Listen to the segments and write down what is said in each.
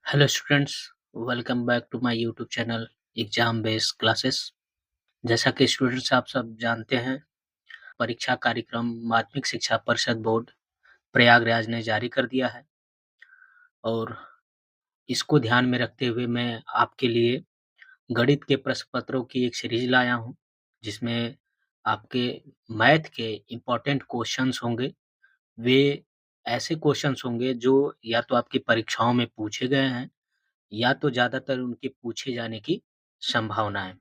Hello students, welcome back to my YouTube channel exam based classes. जैसा कि students आप सब जानते हैं, परीक्षा कार्यक्रम माध्यमिक शिक्षा परिषद बोर्ड प्रयागराज ने जारी कर दिया है और इसको ध्यान में रखते हुए मैं आपके लिए गणित के प्रश्न पत्रों की एक सीरीज लाया हूँ, जिसमें आपके मैथ के इम्पोर्टेंट क्वेश्चंस होंगे। वे ऐसे क्वेश्चंस होंगे जो या तो आपकी परीक्षाओं में पूछे गए हैं या तो ज़्यादातर उनके पूछे जाने की संभावना है।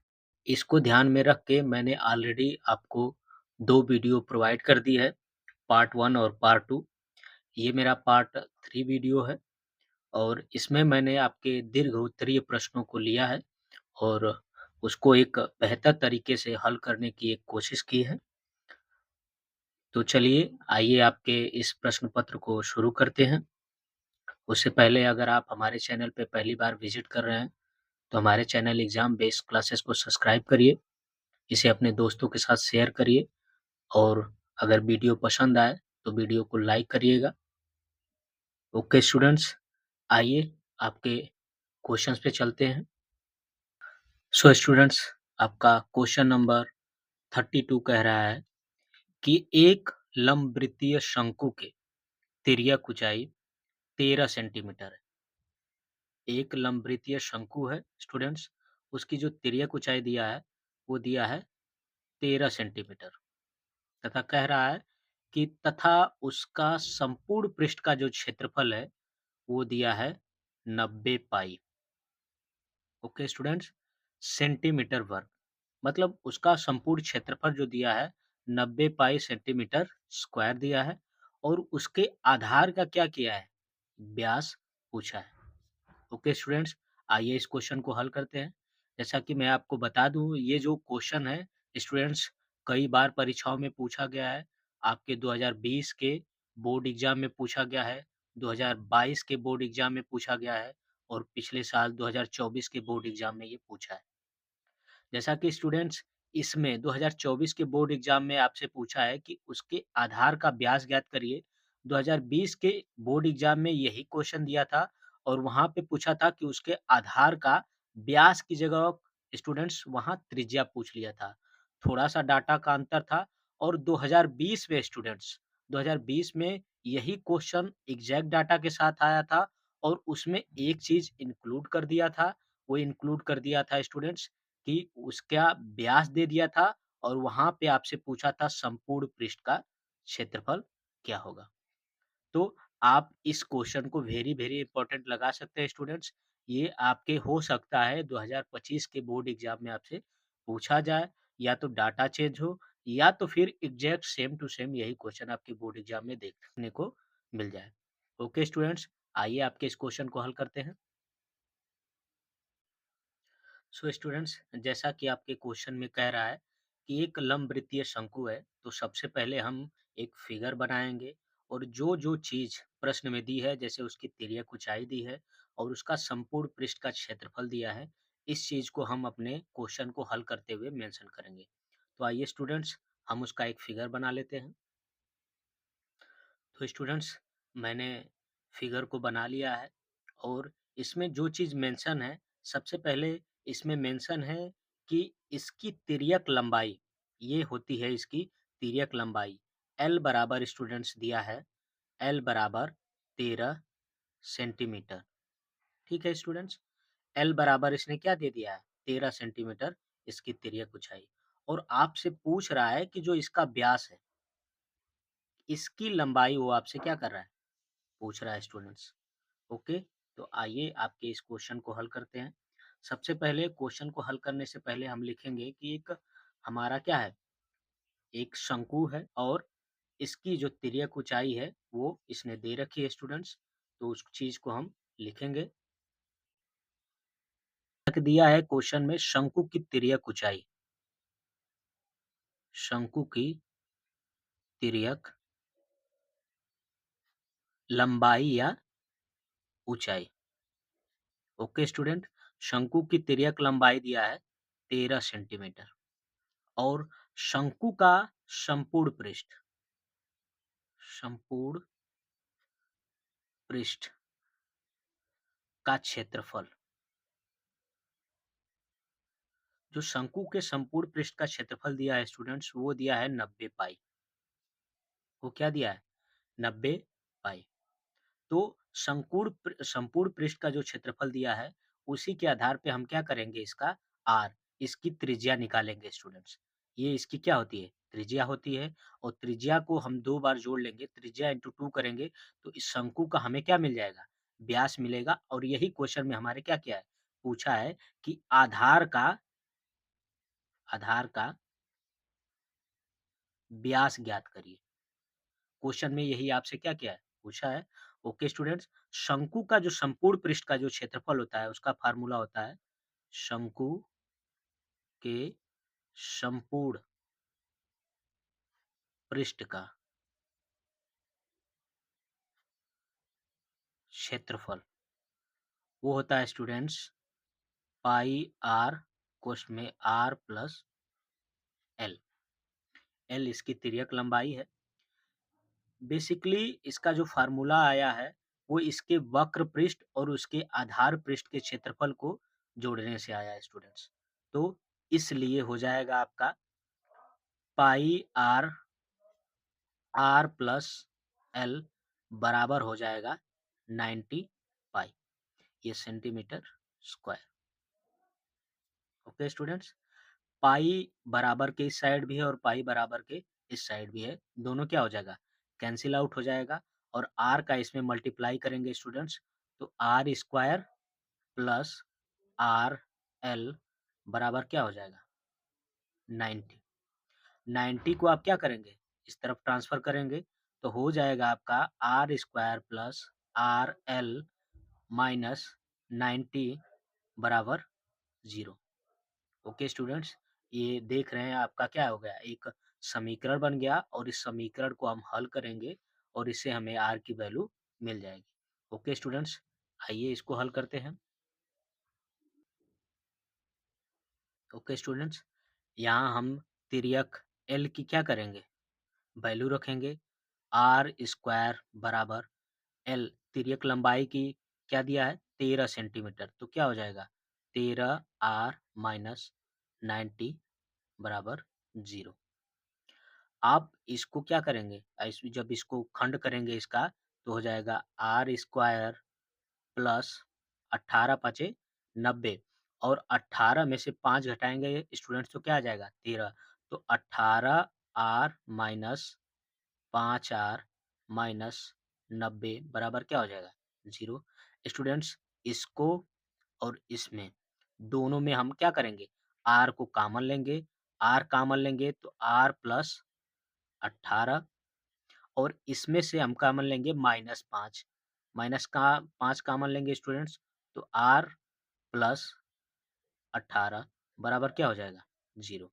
इसको ध्यान में रख के मैंने ऑलरेडी आपको 2 वीडियो प्रोवाइड कर दी है, पार्ट 1 और पार्ट 2। ये मेरा पार्ट 3 वीडियो है और इसमें मैंने आपके दीर्घ उत्तरीय प्रश्नों को लिया है और उसको एक बेहतर तरीके से हल करने की एक कोशिश की है। तो चलिए, आइए आपके इस प्रश्न पत्र को शुरू करते हैं। उससे पहले अगर आप हमारे चैनल पे पहली बार विज़िट कर रहे हैं, तो हमारे चैनल एग्ज़ाम बेस्ड क्लासेस को सब्सक्राइब करिए, इसे अपने दोस्तों के साथ शेयर करिए और अगर वीडियो पसंद आए तो वीडियो को लाइक करिएगा। ओके स्टूडेंट्स, आइए आपके क्वेश्चंस पे चलते हैं। सो स्टूडेंट्स, आपका क्वेश्चन नंबर 32 कह रहा है कि एक लंबवृत्तीय शंकु के तिर्यक ऊंचाई 13 सेंटीमीटर है। एक लंबवृत्तीय शंकु है स्टूडेंट्स, उसकी जो तिर्यक ऊंचाई दिया है वो दिया है 13 सेंटीमीटर तथा कह रहा है कि तथा उसका संपूर्ण पृष्ठ का जो क्षेत्रफल है वो दिया है 90 पाई। ओके स्टूडेंट्स, सेंटीमीटर वर्ग, मतलब उसका संपूर्ण क्षेत्रफल जो दिया है 90 पाई सेंटीमीटर स्क्वायर दिया है और उसके आधार का क्या किया है, व्यास पूछा है। ओके स्टूडेंट्स, आइए इस क्वेश्चन को हल करते हैं। जैसा कि मैं आपको बता दूं, ये जो क्वेश्चन है स्टूडेंट्स कई बार परीक्षाओं में पूछा गया है। आपके 2020 के बोर्ड एग्जाम में पूछा गया है, 2022 के बोर्ड एग्जाम में पूछा गया है और पिछले साल 2024 के बोर्ड एग्जाम में ये पूछा है। जैसा कि स्टूडेंट्स इसमें 2024 के बोर्ड एग्जाम में आपसे पूछा है कि उसके आधार का व्यास ज्ञात करिए। 2020 के बोर्ड एग्जाम में यही क्वेश्चन दिया था और वहां पे पूछा था कि उसके आधार का व्यास की जगह स्टूडेंट्स वहां त्रिज्या पूछ लिया था। थोड़ा सा डाटा का अंतर था और 2020 में स्टूडेंट्स 2020 में यही क्वेश्चन एग्जैक्ट डाटा के साथ आया था और उसमें एक चीज इंक्लूड कर दिया था। वो इंक्लूड कर दिया था स्टूडेंट्स कि उसका व्यास दे दिया था और वहाँ पे आपसे पूछा था संपूर्ण पृष्ठ का क्षेत्रफल क्या होगा। तो आप इस क्वेश्चन को वेरी इंपॉर्टेंट लगा सकते हैं स्टूडेंट्स। ये आपके हो सकता है 2025 के बोर्ड एग्जाम में आपसे पूछा जाए, या तो डाटा चेंज हो या तो फिर एग्जैक्ट सेम टू सेम यही क्वेश्चन आपके बोर्ड एग्जाम में देखने को मिल जाए। ओके स्टूडेंट्स, आइए आपके इस क्वेश्चन को हल करते हैं। सो स्टूडेंट्स, जैसा कि आपके क्वेश्चन में कह रहा है कि एक लंबवृत्तीय शंकु है, तो सबसे पहले हम एक फिगर बनाएंगे और जो जो चीज प्रश्न में दी है, जैसे उसकी तिर्यक ऊंचाई दी है और उसका संपूर्ण पृष्ठ का क्षेत्रफल दिया है, इस चीज को हम अपने क्वेश्चन को हल करते हुए मेंशन करेंगे। तो आइए स्टूडेंट्स, हम उसका एक फिगर बना लेते हैं। तो स्टूडेंट्स, मैंने फिगर को बना लिया है और इसमें जो चीज़ मेंशन है, सबसे पहले इसमें मेंशन है कि इसकी तिर्यक लंबाई, ये होती है इसकी तिर्यक लंबाई। एल बराबर स्टूडेंट्स दिया है, एल बराबर 13 सेंटीमीटर। ठीक है स्टूडेंट्स, एल बराबर इसने क्या दे दिया है, 13 सेंटीमीटर इसकी तिर्यक ऊंचाई। और आपसे पूछ रहा है कि जो इसका व्यास है, इसकी लंबाई वो आपसे क्या कर रहा है, पूछ रहा है स्टूडेंट्स। ओके, तो आइए आपके इस क्वेश्चन को हल करते हैं। सबसे पहले क्वेश्चन को हल करने से पहले हम लिखेंगे कि एक हमारा क्या है, एक शंकु है और इसकी जो तिर्यक ऊंचाई है वो इसने दे रखी है स्टूडेंट्स। तो उस चीज को हम लिखेंगे। दिया है क्वेश्चन में शंकु की तिर्यक ऊंचाई, शंकु की तिर्यक लंबाई या ऊंचाई। ओके स्टूडेंट, शंकु की तिर्यक लंबाई दिया है 13 सेंटीमीटर और शंकु का संपूर्ण पृष्ठ, संपूर्ण पृष्ठ का क्षेत्रफल, जो शंकु के संपूर्ण पृष्ठ का क्षेत्रफल दिया है स्टूडेंट्स, वो दिया है 90 पाई। वो क्या दिया है? 90 पाई। तो संपूर्ण पृष्ठ का जो क्षेत्रफल दिया है, उसी के आधार पे हम क्या करेंगे, इसका r, इसकी त्रिज्या निकालेंगे स्टूडेंट्स। ये इसकी क्या होती है? त्रिज्या होती है, और त्रिज्या को हम 2 बार जोड़ लेंगे, त्रिज्या इंटू 2 करेंगे तो इस शंकु का हमें क्या मिल जाएगा? व्यास मिलेगा। और यही क्वेश्चन में हमारे क्या किया है? पूछा है कि आधार का व्यास ज्ञात करिए। क्वेश्चन में यही आपसे क्या किया है? पूछा है। ओके स्टूडेंट्स, शंकु का जो संपूर्ण पृष्ठ का जो क्षेत्रफल होता है, उसका फार्मूला होता है शंकु के संपूर्ण पृष्ठ का क्षेत्रफल, वो होता है स्टूडेंट्स पाई आर, कोष्ठ में आर प्लस एल। एल इसकी तिर्यक लंबाई है। बेसिकली इसका जो फार्मूला आया है, वो इसके वक्र पृष्ठ और उसके आधार पृष्ठ के क्षेत्रफल को जोड़ने से आया है स्टूडेंट्स। तो इसलिए हो जाएगा आपका पाई आर प्लस एल बराबर हो जाएगा 90 पाई, ये सेंटीमीटर स्क्वायर। ओके स्टूडेंट्स, पाई बराबर के इस साइड भी है और पाई बराबर के इस साइड भी है, दोनों क्या हो जाएगा? कैंसिल आउट हो जाएगा। और आर का इसमें मल्टीप्लाई करेंगे स्टूडेंट्स, तो R square plus R L बराबर क्या हो जाएगा? 90। 90 को आप क्या करेंगे? इस तरफ ट्रांसफर करेंगे, तो हो जाएगा आपका R square plus R L minus 90 बराबर 0। ओके स्टूडेंट्स, ये देख रहे हैं आपका क्या हो गया? एक समीकरण बन गया, और इस समीकरण को हम हल करेंगे और इससे हमें आर की वैल्यू मिल जाएगी। ओके स्टूडेंट्स, आइए इसको हल करते हैं। ओके स्टूडेंट्स, यहाँ हम तिर्यक एल की क्या करेंगे? वैल्यू रखेंगे। आर स्क्वायर बराबर एल, तिर्यक लंबाई की क्या दिया है? 13 सेंटीमीटर, तो क्या हो जाएगा? 13 आर माइनस 90 बराबर 0। आप इसको क्या करेंगे? जब इसको खंड करेंगे इसका, तो हो जाएगा आर स्क्वायर प्लस 18 पचे 90, और 18 में से 5 घटाएंगे स्टूडेंट्स, तो क्या आ जाएगा? 13। तो 18 आर माइनस 5 आर माइनस 90 बराबर क्या हो जाएगा? 0। स्टूडेंट्स, इसको और इसमें दोनों में हम क्या करेंगे? आर को कॉमन लेंगे। आर कॉमन लेंगे तो आर प्लस 18, और इसमें से हम कॉमन लेंगे -5, माइनस का 5 कॉमन लेंगे स्टूडेंट्स, तो आर प्लस 18 बराबर क्या हो जाएगा? 0।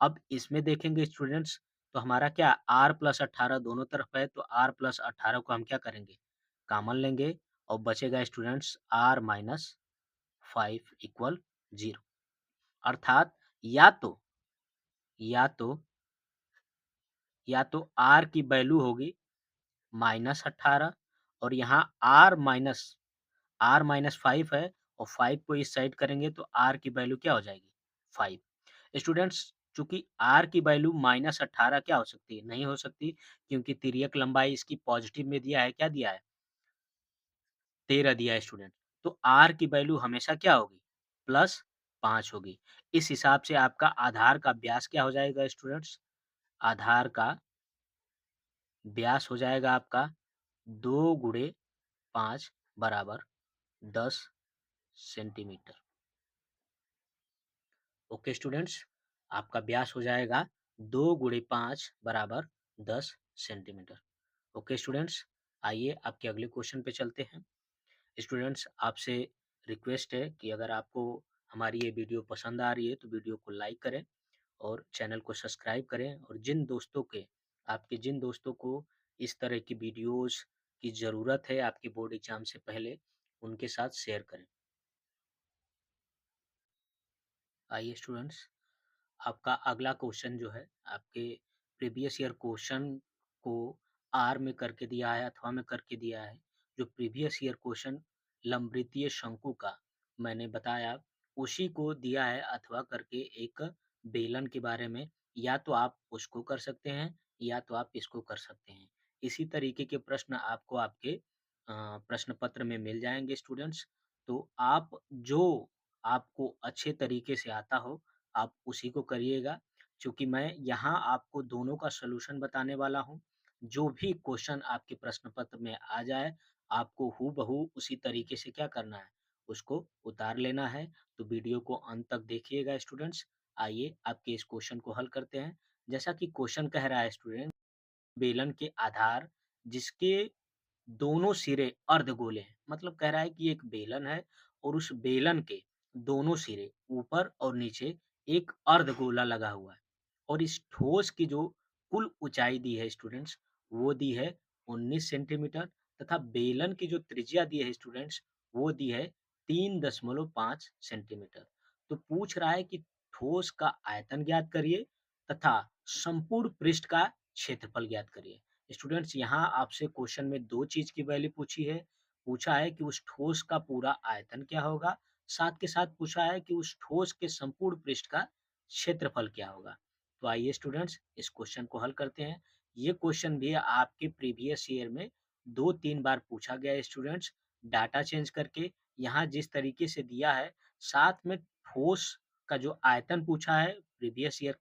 अब इसमें देखेंगे स्टूडेंट्स, तो हमारा क्या, आर प्लस 18 दोनों तरफ है, तो आर प्लस 18 को हम क्या करेंगे? कॉमन लेंगे, और बचेगा स्टूडेंट्स आर माइनस 5 इक्वल 0। अर्थात या तो या तो या तो आर की वैल्यू होगी -18, और यहाँ आर माइनस 5 है, और 5 को इस साइड करेंगे तो आर की वैल्यू क्या हो जाएगी? 5। स्टूडेंट्स, चूंकि आर की वैल्यू -18 क्या हो सकती है? नहीं हो सकती, क्योंकि तिर्यक लंबाई इसकी पॉजिटिव में दिया है, क्या दिया है? 13 दिया है स्टूडेंट। तो आर की वैल्यू हमेशा क्या होगी? +5 होगी। इस हिसाब से आपका आधार का व्यास क्या हो जाएगा स्टूडेंट्स? आधार का व्यास हो जाएगा आपका 2 गुणे 5 बराबर 10 सेंटीमीटर। ओके स्टूडेंट्स, आपका व्यास हो जाएगा 2 गुणे 5 बराबर 10 सेंटीमीटर। ओके स्टूडेंट्स, आइए आपके अगले क्वेश्चन पे चलते हैं। स्टूडेंट्स, आपसे रिक्वेस्ट है कि अगर आपको हमारी ये वीडियो पसंद आ रही है, तो वीडियो को लाइक करें और चैनल को सब्सक्राइब करें, और जिन दोस्तों को इस तरह की वीडियोस की ज़रूरत है आपके बोर्ड एग्जाम से पहले, उनके साथ शेयर करें। आइए स्टूडेंट्स, आपका अगला क्वेश्चन जो है, आपके प्रीवियस ईयर क्वेश्चन को आर में करके दिया है अथवा में करके दिया है। जो प्रीवियस ईयर क्वेश्चन लंबवृत्तीय शंकु का मैंने बताया उसी को दिया है अथवा करके एक बेलन के बारे में, या तो आप उसको कर सकते हैं या तो आप इसको कर सकते हैं। इसी तरीके के प्रश्न आपको आपके प्रश्न पत्र में मिल जाएँगे स्टूडेंट्स। तो आप जो आपको अच्छे तरीके से आता हो, आप उसी को करिएगा। चूँकि मैं यहाँ आपको दोनों का सॉल्यूशन बताने वाला हूँ। जो भी क्वेश्चन आपके प्रश्न पत्र में आ जाए, आपको हूबहू उसी तरीके से क्या करना है, उसको उतार लेना है। तो वीडियो को अंत तक देखिएगा स्टूडेंट्स। आइए आपके इस क्वेश्चन को हल करते हैं। जैसा कि क्वेश्चन कह रहा है स्टूडेंट, बेलन के आधार जिसके दोनों सिरे अर्धगोले हैं। मतलब कह रहा है कि एक बेलन है और उस बेलन के दोनों सिरे ऊपर और नीचे एक अर्धगोला लगा हुआ है और इस ठोस की जो कुल ऊंचाई दी है स्टूडेंट्स, वो दी है 19 सेंटीमीटर तथा बेलन की जो त्रिज्या दी है स्टूडेंट्स, वो दी है 3.5 सेंटीमीटर। तो पूछ रहा है कि ठोस का आयतन ज्ञात करिए तथा संपूर्ण पृष्ठ का क्षेत्रफल ज्ञात करिए। स्टूडेंट्स यहाँ आपसे क्वेश्चन में 2 चीज़ की वैल्यू पूछी है। पूछा है कि उस ठोस का पूरा आयतन क्या होगा, साथ के साथ पूछा है कि उस ठोस के संपूर्ण पृष्ठ का क्षेत्रफल क्या होगा। तो आइए स्टूडेंट्स इस क्वेश्चन को हल करते हैं। ये क्वेश्चन भी आपके प्रीवियस ईयर में 2-3 बार पूछा गया है स्टूडेंट्स, डाटा चेंज करके। यहाँ जिस तरीके से दिया है, साथ में ठोस का जो आयतन पूछा है प्रीवियस ईयर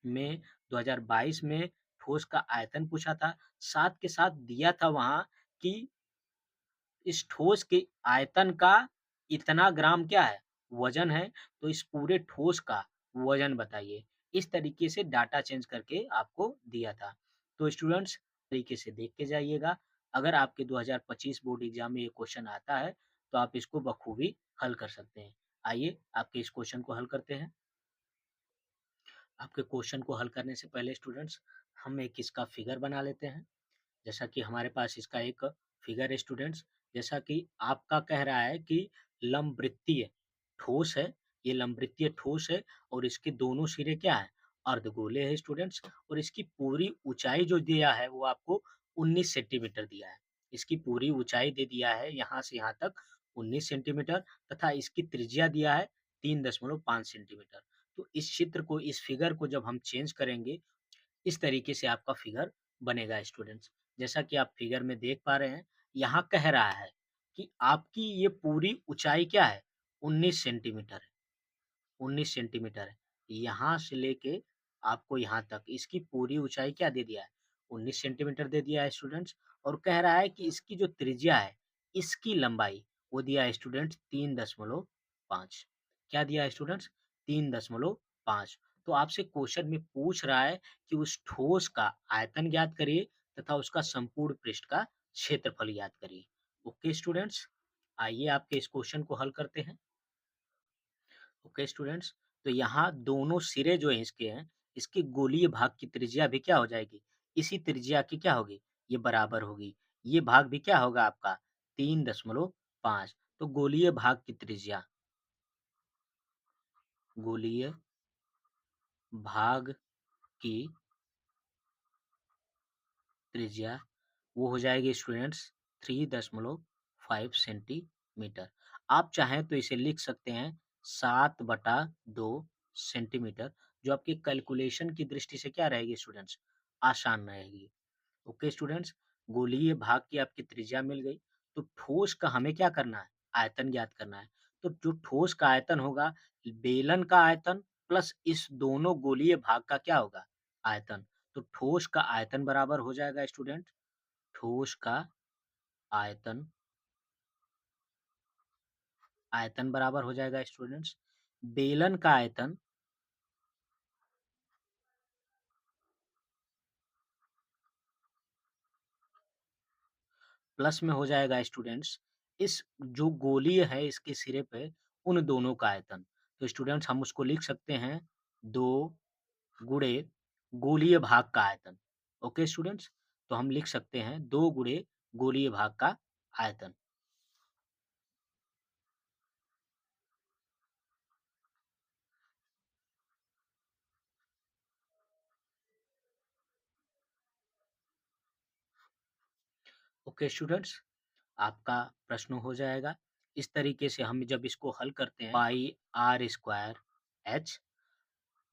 में 2022 में ठोस का आयतन पूछा था। साथ के साथ दिया था वहाँ कि इस ठोस के आयतन का इतना ग्राम क्या है? वज़न है, तो इस पूरे ठोस का वज़न बताइए। इस तरीके से डाटा चेंज करके आपको दिया था। तो स्टूडेंट्स तरीके से देख के जाइएगा। अगर आपके 2025 बोर्ड एग्ज़ाम में ये क्वेश्चन आता है, तो आप इसको बखूबी हल कर सकते हैं। आइए आपके इस क्वेश्चन को हल करते हैं। आपके क्वेश्चन को हल करने से पहले स्टूडेंट्स हम एक इसका फिगर बना लेते हैं। जैसा कि हमारे पास इसका एक फिगर है स्टूडेंट्स, जैसा कि आपका कह रहा है कि लंबवृत्तीय ठोस है, ये लंबवृत्तीय ठोस है और इसके दोनों सिरे क्या है? अर्धगोले हैं स्टूडेंट्स और इसकी पूरी ऊँचाई जो दिया है वो आपको 19 सेंटीमीटर दिया है। इसकी पूरी ऊँचाई दे दिया है यहाँ से यहाँ तक 19 सेंटीमीटर तथा इसकी त्रिज्या दिया है 3.5 सेंटीमीटर। तो इस चित्र को, इस फिगर को जब हम चेंज करेंगे, इस तरीके से आपका फिगर बनेगा स्टूडेंट्स। जैसा कि आप फिगर में देख पा रहे हैं, यहाँ कह रहा है कि आपकी ये पूरी ऊँचाई क्या है? 19 सेंटीमीटर है। 19 सेंटीमीटर है। यहाँ से लेके आपको यहाँ तक इसकी पूरी ऊँचाई क्या दे दिया है? 19 सेंटीमीटर दे दिया है स्टूडेंट्स और कह रहा है कि इसकी जो त्रिज्या है, इसकी लंबाई वो दिया है स्टूडेंट्स 3.5। क्या दिया है स्टूडेंट्स? 3.5। तो आपसे क्वेश्चन में पूछ रहा है कि उस ठोस का आयतन ज्ञात करिए तथा उसका संपूर्ण पृष्ठ का क्षेत्रफल ज्ञात करिए। ओके स्टूडेंट्स, आइए आपके इस क्वेश्चन को हल करते हैं। ओके स्टूडेंट्स, तो यहाँ दोनों सिरे जो हैं इसके हैं, इसके गोलीय भाग की त्रिज्या भी क्या हो जाएगी? इसी त्रिज्या की क्या होगी? ये बराबर होगी। ये भाग भी क्या होगा आपका? 3.5। तो गोलीय भाग की त्रिज्या, गोलीय भाग की त्रिज्या वो हो जाएगी स्टूडेंट्स 3.5 सेंटीमीटर। आप चाहें तो इसे लिख सकते हैं 7/2 सेंटीमीटर, जो आपकी कैलकुलेशन की दृष्टि से क्या रहेगी स्टूडेंट्स? आसान रहेगी। ओके स्टूडेंट्स, गोलीय भाग की आपकी त्रिज्या मिल गई। तो ठोस का हमें क्या करना है? आयतन ज्ञात करना है। तो जो ठोस का आयतन होगा, बेलन का आयतन प्लस इस दोनों गोलीय भाग का क्या होगा? आयतन। तो ठोस का आयतन बराबर हो जाएगा स्टूडेंट, ठोस का आयतन, आयतन बराबर हो जाएगा स्टूडेंट्स, बेलन का आयतन प्लस में हो जाएगा स्टूडेंट्स, इस जो गोलीय है इसके सिरे पे उन दोनों का आयतन। तो स्टूडेंट्स हम उसको लिख सकते हैं 2 गुणे गोलीय भाग का आयतन। ओके स्टूडेंट्स, तो हम लिख सकते हैं 2 गुणे गोलीय भाग का आयतन। ओके स्टूडेंट्स, आपका प्रश्न हो जाएगा। इस तरीके से हम जब इसको हल करते हैं, पाई आर स्क्वायर एच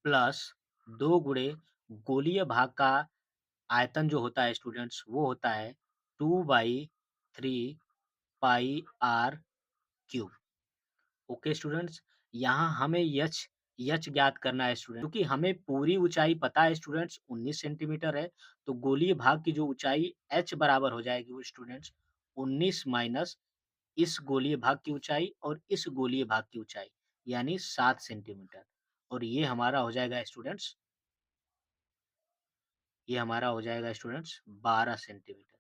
प्लस 2 गुणे गोलीय भाग का आयतन जो होता है स्टूडेंट्स, वो होता है 2/3 पाई आर क्यूब। ओके स्टूडेंट्स, यहाँ हमें यच यच ज्ञात करना है स्टूडेंट, क्योंकि हमें पूरी ऊंचाई पता है स्टूडेंट्स 19 सेंटीमीटर है, तो गोलीय भाग की जो ऊंचाई एच बराबर हो जाएगी वो स्टूडेंट्स 19 माइनस इस गोलीय भाग की ऊंचाई और इस गोलीय भाग की ऊंचाई, यानी 7 सेंटीमीटर। और ये हमारा हो जाएगा स्टूडेंट्स, ये हमारा हो जाएगा स्टूडेंट्स 12 सेंटीमीटर।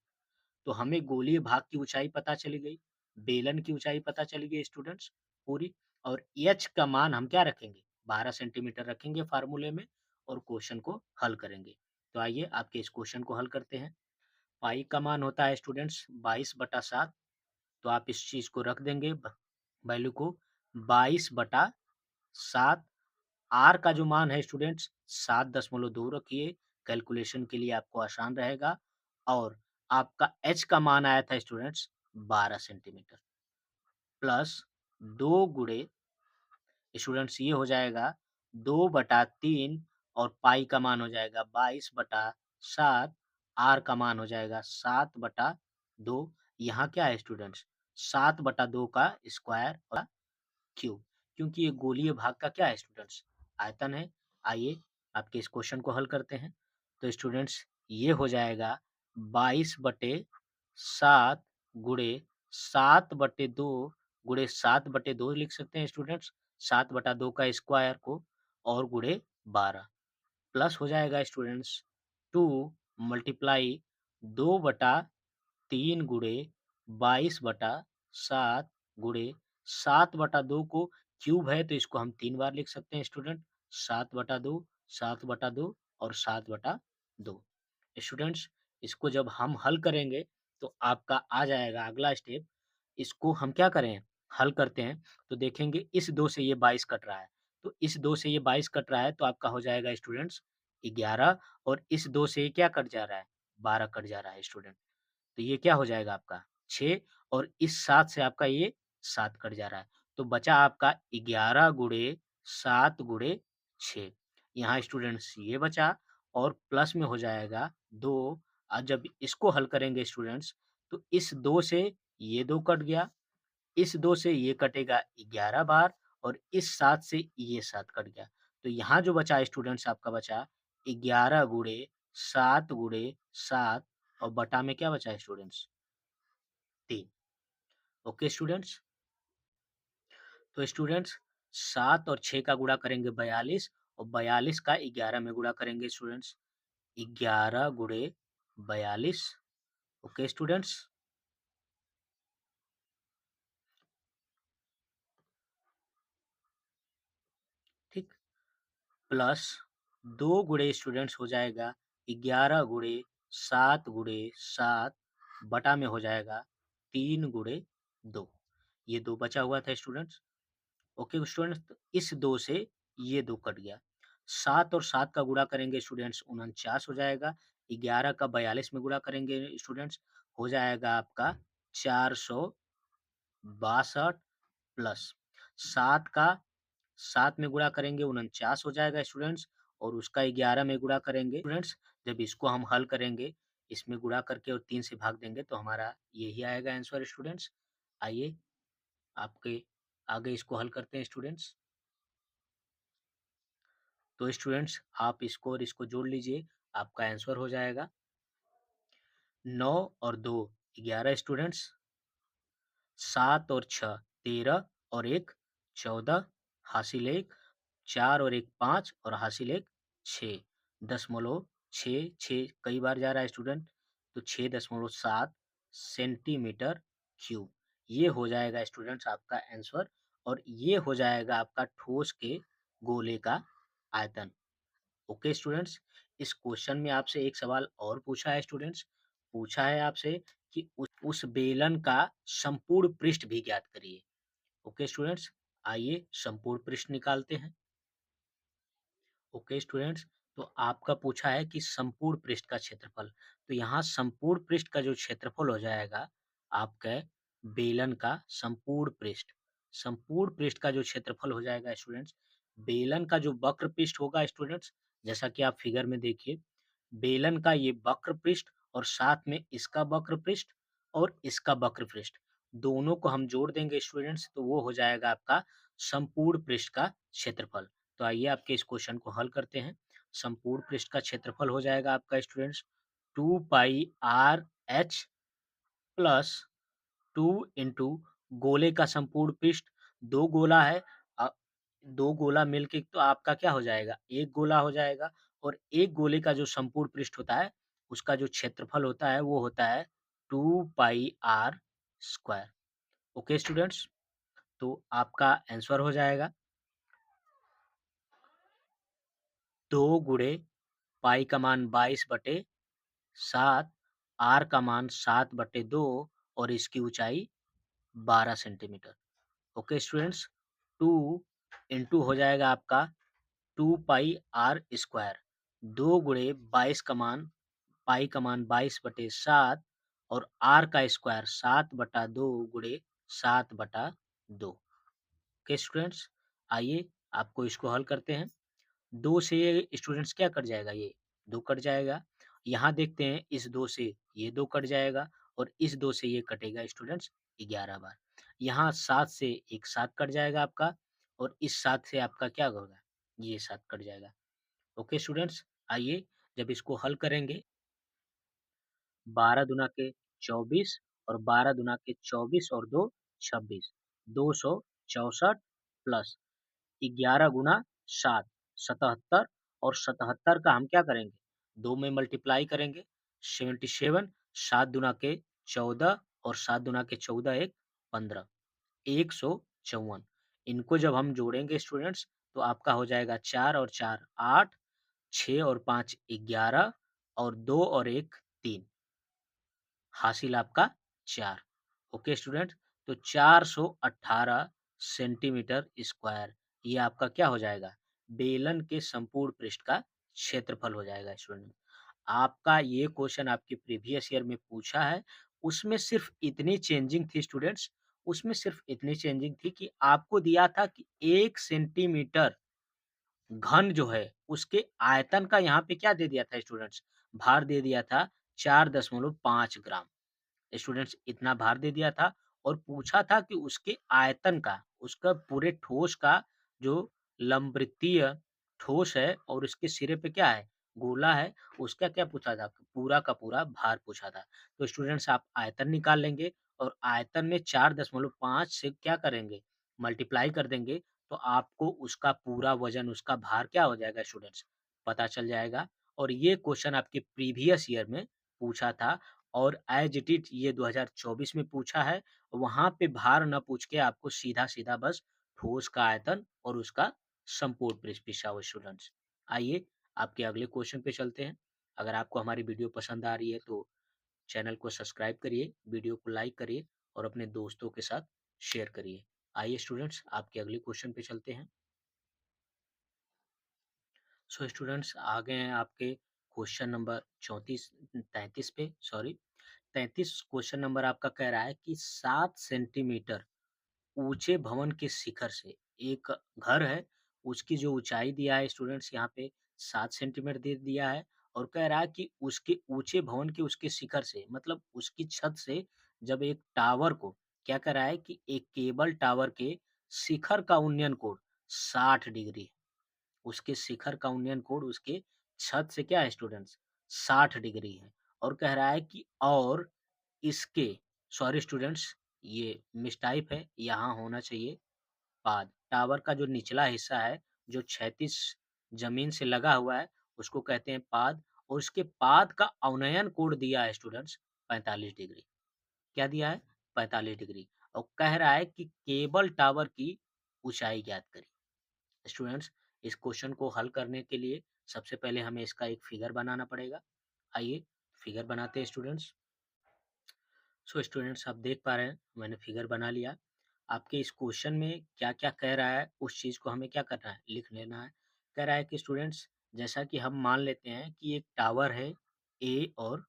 तो हमें गोलीय भाग की ऊंचाई पता चली गई, बेलन की ऊंचाई पता चली गई स्टूडेंट्स पूरी, और एच का मान हम क्या रखेंगे, 12 सेंटीमीटर रखेंगे फार्मूले में और क्वेश्चन को हल करेंगे। तो आइए आपके इस क्वेश्चन को हल करते हैं। पाई का मान होता है स्टूडेंट्स 22/7, तो आप इस चीज को रख देंगे वैल्यू को 22/7। आर का जो मान है स्टूडेंट्स 7.2 रखिए, कैलकुलेशन के लिए आपको आसान रहेगा। और आपका एच का मान आया था स्टूडेंट्स 12 सेंटीमीटर प्लस 2 गुणे स्टूडेंट्स ये हो जाएगा 2/3 और पाई का मान हो जाएगा 22/7, आर का मान हो जाएगा 7/2। यहाँ क्या है स्टूडेंट्स 7/2 का स्क्वायर और क्यूब, क्योंकि ये गोलीय भाग का क्या है स्टूडेंट्स, आयतन है। आइए आपके इस क्वेश्चन को हल करते हैं। तो स्टूडेंट्स ये हो जाएगा 22/7 गुणे 7/2 गुणे 7/2 लिख सकते हैं स्टूडेंट्स, 7/2 का स्क्वायर को और गुणे 12 प्लस हो जाएगा स्टूडेंट्स 2 मल्टीप्लाई 2/3 गुणे 22/7 गुणे 7/2 को क्यूब है तो इसको हम 3 बार लिख सकते हैं स्टूडेंट, 7/2, 7/2 और 7/2। स्टूडेंट्स इसको जब हम हल करेंगे तो आपका आ जाएगा अगला स्टेप, इसको हम क्या करें, हल करते हैं तो देखेंगे इस 2 से ये 22 कट रहा है, तो इस 2 से ये 22 कट रहा है तो आपका हो जाएगा स्टूडेंट्स 11, और इस 2 से ये क्या कट जा रहा है, 12 कट जा रहा है स्टूडेंट, तो ये क्या हो जाएगा आपका 6, और इस 7 से आपका ये 7 कट जा रहा है, तो बचा आपका 11 गुणे 7 गुणे 6। यहाँ स्टूडेंट्स ये बचा और प्लस में हो जाएगा 2। जब इसको हल करेंगे स्टूडेंट्स तो इस 2 से ये 2 कट गया, इस 2 से ये कटेगा 11 बार और इस 7 से ये 7 कट गया। तो यहाँ जो बचा स्टूडेंट्स आपका बचा 11 गुणे 7 गुणे 7 और बटा में क्या बचा है स्टूडेंट्स 3। ओके स्टूडेंट्स, तो स्टूडेंट्स 7 और 6 का गुणा करेंगे 42 और 42 का 11 में गुणा करेंगे स्टूडेंट्स, 11 गुणे 42। ओके स्टूडेंट्स, ठीक, प्लस 2 गुणे स्टूडेंट्स हो जाएगा 11 गुणे 7 गुणे 7 बटा में हो जाएगा 3 गुणे 2। ये 2 बचा हुआ था स्टूडेंट्स। ओके स्टूडेंट्स, तो इस 2 से ये 2 कट गया। 7 और 7 का गुणा करेंगे स्टूडेंट्स 49 हो जाएगा। 11 का 42 में गुणा करेंगे स्टूडेंट्स हो जाएगा आपका 462 प्लस 7 का 7 में गुणा करेंगे 49 हो जाएगा स्टूडेंट्स, और उसका 11 में गुणा करेंगे स्टूडेंट्स, जब इसको हम हल करेंगे इसमें गुणा करके और 3 से भाग देंगे तो हमारा यही आएगा आंसर स्टूडेंट्स। आइए आपके आगे इसको हल करते हैं स्टूडेंट्स। तो स्टूडेंट्स आप इसको और इसको जोड़ लीजिए, आपका आंसर हो जाएगा 9 और 2 11 स्टूडेंट्स, 7 और 6 13 और 1 14, हासिल 1, 4 और 1 5 और हासिल 1 6, दशमलव 6 कई बार जा रहा है स्टूडेंट, तो 6.7 सेंटीमीटर क्यूब। ये हो जाएगा स्टूडेंट्स आपका आंसर, और ये हो जाएगा आपका ठोस के गोले का आयतन। ओके स्टूडेंट्स, इस क्वेश्चन में आपसे एक सवाल और पूछा है स्टूडेंट्स, पूछा है आपसे कि उस बेलन का संपूर्ण पृष्ठ भी ज्ञात करिए। ओके स्टूडेंट्स, आइए संपूर्ण पृष्ठ निकालते हैं। ओके स्टूडेंट्स, तो आपका पूछा है कि संपूर्ण पृष्ठ का क्षेत्रफल, तो यहाँ संपूर्ण पृष्ठ का जो क्षेत्रफल हो जाएगा आपका बेलन का संपूर्ण पृष्ठ का जो क्षेत्रफल हो जाएगा स्टूडेंट्स, बेलन का जो वक्र पृष्ठ होगा स्टूडेंट्स, जैसा कि आप फिगर में देखिए, बेलन का ये वक्र पृष्ठ और साथ में इसका वक्र पृष्ठ और इसका वक्र पृष्ठ, दोनों को हम जोड़ देंगे स्टूडेंट्स, तो वो हो जाएगा आपका संपूर्ण पृष्ठ का क्षेत्रफल। तो आइए आपके इस क्वेश्चन को हल करते हैं। संपूर्ण पृष्ठ का क्षेत्रफल हो जाएगा आपका स्टूडेंट्स 2 पाई आर एच प्लस 2 इंटू गोले का संपूर्ण पृष्ठ, 2 गोला है, अ, 2 गोला मिलके तो आपका क्या हो जाएगा, 1 गोला हो जाएगा, और 1 गोले का जो संपूर्ण पृष्ठ होता है, उसका जो क्षेत्रफल होता है वो होता है 2 पाई आर स्क्वायर। ओके स्टूडेंट्स, तो आपका आंसर हो जाएगा 2 गुणे पाई का मान 22/7, आर का मान 7/2 और इसकी ऊंचाई 12 सेंटीमीटर। ओके स्टूडेंट्स, 2 इंटू हो जाएगा आपका 2 पाई आर स्क्वायर, 2 गुणे 22 का मान, पाई का मान 22/7 और आर का स्क्वायर 7/2 गुणे 7/2। ओके स्टूडेंट्स, आइए आपको इसको हल करते हैं। 2 से ये स्टूडेंट्स क्या कट जाएगा, ये 2 कट जाएगा। यहाँ देखते हैं इस 2 से ये 2 कट जाएगा और इस 2 से ये कटेगा स्टूडेंट्स 11 बार। यहाँ 7 से एक 7 कट जाएगा आपका और इस 7 से आपका क्या होगा, ये 7 कट जाएगा। ओके स्टूडेंट्स, आइए जब इसको हल करेंगे, 12 दूना के 24 और 12 दूना के 24 और 2 26, 264 प्लस 11 गुना 7 77 और 77 का हम क्या करेंगे, 2 में मल्टीप्लाई करेंगे, 77, 7 दूना के 14 और 7 दूना के 14 एक 15, 154। इनको जब हम जोड़ेंगे स्टूडेंट्स, तो आपका हो जाएगा 4 और 4 8, 6 और 5 11 और 2 और 1 3, हासिल आपका 4। ओके स्टूडेंट, तो 418 सेंटीमीटर स्क्वायर, ये आपका क्या हो जाएगा, बेलन के संपूर्ण पृष्ठ का क्षेत्रफल हो जाएगा स्टूडेंट। आपका ये क्वेश्चन आपके प्रीवियस ईयर में पूछा है, उसमें सिर्फ इतनी चेंजिंग थी स्टूडेंट्स, उसमें सिर्फ इतनी चेंजिंग थी कि आपको दिया था कि 1 सेंटीमीटर घन जो है, उसके आयतन का यहाँ पे क्या दे दिया था स्टूडेंट्स, भार दे दिया था 4.5 ग्राम। स्टूडेंट्स इतना भार दे दिया था और पूछा था कि उसके आयतन का, उसका पूरे ठोस का जो लंबवृत्तीय ठोस है और उसके सिरे पे क्या है, गोला है, उसका क्या पूछा था, पूरा का पूरा भार पूछा था। तो स्टूडेंट्स आप आयतन निकाल लेंगे और आयतन में 4.5 से क्या करेंगे, मल्टीप्लाई कर देंगे, तो आपको उसका पूरा वजन, उसका भार क्या हो जाएगा स्टूडेंट्स, पता चल जाएगा। और ये क्वेश्चन आपके प्रीवियस ईयर में पूछा था और एज इट इज ये 2024 में पूछा है। वहाँ पे भार ना पूछ के आपको सीधा-सीधा बस ठोस का आयतन और उसका संपूर्ण पृष्ठ पूछा हुआ स्टूडेंट्स। आइए आपके अगले क्वेश्चन पे चलते हैं। अगर आपको हमारी वीडियो पसंद आ रही है तो चैनल को सब्सक्राइब करिए, वीडियो को लाइक करिए और अपने दोस्तों के साथ शेयर करिए। आइए स्टूडेंट्स आपके अगले क्वेश्चन पे चलते हैं। सो स्टूडेंट्स आ गए हैं आपके क्वेश्चन नंबर 34 33 पे, सॉरी 33 क्वेश्चन नंबर आपका कह रहा है कि 7 सेंटीमीटर ऊंचे भवन के शिखर से, एक घर है, उसकी जो ऊंचाई दिया है स्टूडेंट्स यहाँ पे 7 सेंटीमीटर दे दिया है और कह रहा है कि उसके ऊंचे भवन के उसके शिखर से, मतलब उसकी छत से जब एक टावर को, क्या कर रहा है कि एक केबल टावर के शिखर का उन्नयन कोण 60 डिग्री है। उसके शिखर का उन्नयन कोण उसके छत से क्या है स्टूडेंट्स, 60 डिग्री है और कह रहा है कि और इसके, सॉरी स्टूडेंट्स ये मिसटाइप है, यहाँ होना चाहिए पाद। टावर का जो निचला हिस्सा है, जो क्षैतिज जमीन से लगा हुआ है, उसको कहते हैं पाद और उसके पाद का अवनयन कोण दिया है स्टूडेंट्स 45 डिग्री। क्या दिया है? 45 डिग्री। और कह रहा है कि केबल टावर की ऊंचाई ज्ञात करिए। स्टूडेंट्स इस क्वेश्चन को हल करने के लिए सबसे पहले हमें इसका एक फिगर बनाना पड़ेगा। आइए फिगर बनाते हैं स्टूडेंट्स। सो स्टूडेंट्स आप देख पा रहे हैं मैंने फिगर बना लिया। आपके इस क्वेश्चन में क्या-क्या कह रहा है उस चीज़ को हमें क्या करना है, लिख लेना है। कह रहा है कि स्टूडेंट्स जैसा कि हम मान लेते हैं कि एक टावर है ए और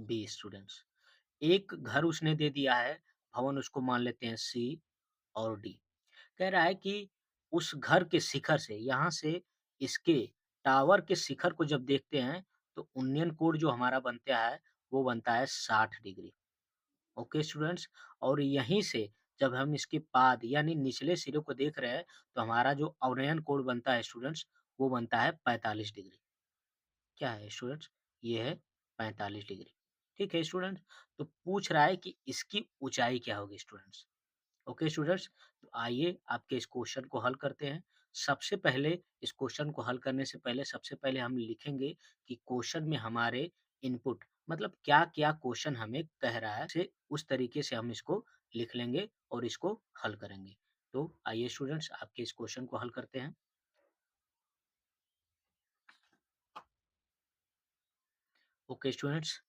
बी स्टूडेंट्स। एक घर उसने दे दिया है, भवन उसको मान लेते हैं सी और डी। कह रहा है कि उस घर के शिखर से, यहाँ से इसके टावर के शिखर को जब देखते हैं, तो उन्नयन कोण जो हमारा बनता है, वो बनता है 60 डिग्री। ओके स्टूडेंट्स, और यहीं से जब हम इसके पाद यानी निचले सिरे को देख रहे हैं, तो हमारा जो अवनयन कोण बनता है स्टूडेंट्स, वो बनता है 45 डिग्री। क्या है स्टूडेंट्स? ये है 45 डिग्री। ठीक है स्टूडेंट्स? तो पूछ रहा है कि इसकी ऊँचाई क्या होगी स्टूडेंट्स? ओके स्टूडेंट्स, तो आइए आपके इस क्वेश्चन को हल करते हैं। सबसे पहले इस क्वेश्चन को हल करने से पहले सबसे पहले हम लिखेंगे कि क्वेश्चन में हमारे इनपुट मतलब क्या-क्या क्वेश्चन हमें कह रहा है, से उस तरीके से हम इसको लिख लेंगे और इसको हल करेंगे। तो आइए स्टूडेंट्स आपके इस क्वेश्चन को हल करते हैं। ओके स्टूडेंट्स,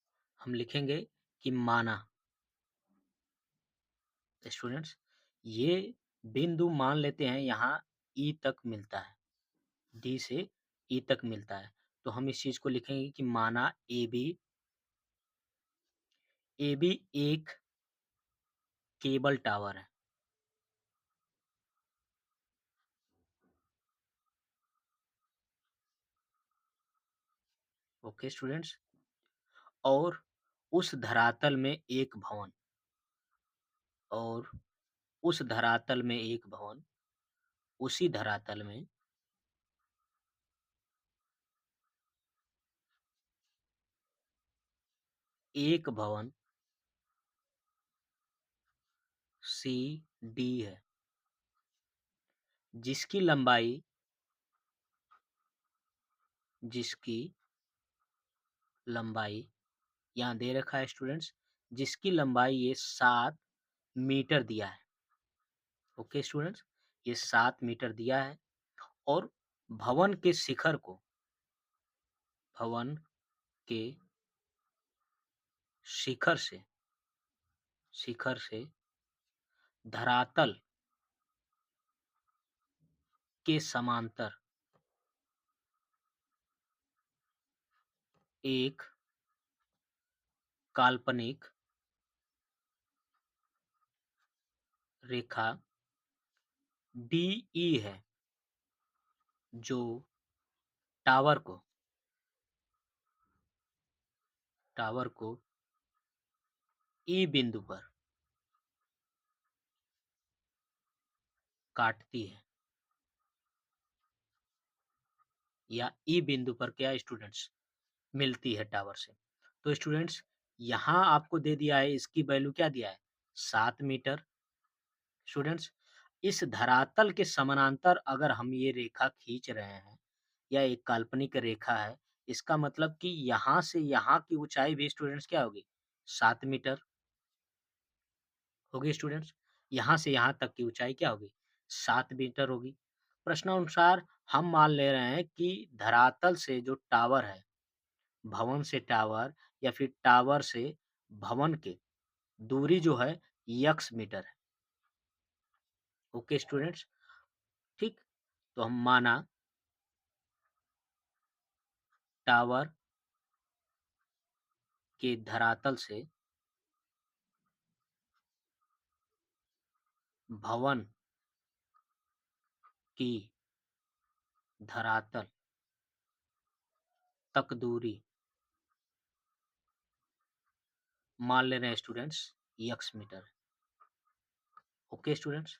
हम लिखेंगे कि माना स्टूडेंट्स ये बिंदु मान लेते हैं यहाँ ई तक मिलता है। डी से ई तक मिलता है। तो हम इस चीज़ को लिखेंगे कि माना ए बी एक केबल टावर है। ओके स्टूडेंट्स, और उस धरातल में एक भवन और उस धरातल में एक भवन, उसी धरातल में एक भवन सी डी है, जिसकी लंबाई जिसकी लंबाई यहाँ दे रखा है स्टूडेंट्स, जिसकी लंबाई ये 7 मीटर दिया है। ओके स्टूडेंट्स, ये 7 मीटर दिया है और भवन के शिखर को भवन के शिखर से शिखर से धरातल के समांतर एक काल्पनिक रेखा डीई है, जो टावर को टावर को ई बिंदु पर काटती है, या ई बिंदु पर क्या स्टूडेंट्स मिलती है टावर से। तो स्टूडेंट्स यहाँ आपको दे दिया है, इसकी वैल्यू क्या दिया है 7 मीटर। स्टूडेंट्स इस धरातल के समानांतर अगर हम ये रेखा खींच रहे हैं या एक काल्पनिक रेखा है, इसका मतलब कि यहाँ से यहाँ की ऊंचाई भी स्टूडेंट्स क्या होगी 7 मीटर होगी स्टूडेंट्स। यहाँ से यहाँ तक की ऊंचाई क्या होगी 7 मीटर होगी। प्रश्नानुसार हम मान ले रहे हैं कि धरातल से जो टावर है, भवन से टावर या फिर टावर से भवन के दूरी जो है यक्स मीटर है। ओके स्टूडेंट्स, ठीक। तो हम माना टावर के धरातल से भवन की धरातल तक दूरी मान ले रहे हैं students x metre. Okay students,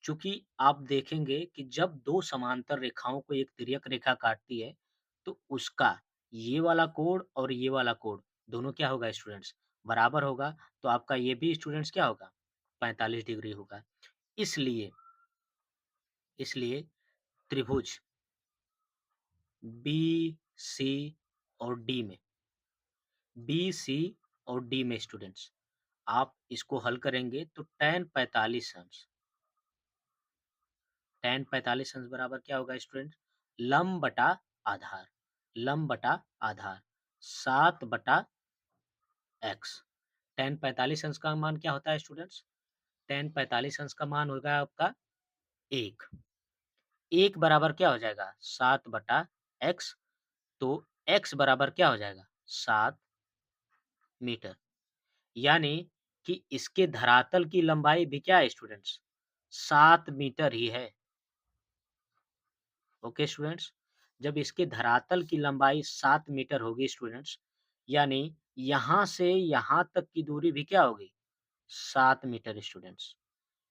चूंकि आप देखेंगे कि जब दो समांतर रेखाओं को एक तिर्यक रेखा काटती है, तो उसका ये वाला कोण और ये वाला कोण दोनों क्या होगा स्टूडेंट्स बराबर होगा। तो आपका ये भी स्टूडेंट्स क्या होगा 45 डिग्री होगा। इसलिए इसलिए त्रिभुज बी सी और डी में बी सी और डी में स्टूडेंट्स आप इसको हल करेंगे तो tan 45 अंश बराबर क्या होगा स्टूडेंट लंब बटा आधार, लंब बटा आधार 7/x। tan 45 अंश का मान क्या होता है स्टूडेंट्स? tan 45 अंश का मान होगा आपका 1। 1 बराबर क्या हो जाएगा 7/x। तो x बराबर क्या हो जाएगा 7 मीटर। यानी कि इसके धरातल की लंबाई भी क्या है स्टूडेंट्स? 7 मीटर ही है। ओके स्टूडेंट्स, जब इसके धरातल की लंबाई 7 मीटर होगी स्टूडेंट्स, यानी यहाँ से यहाँ तक की दूरी भी क्या होगी? 7 मीटर स्टूडेंट्स,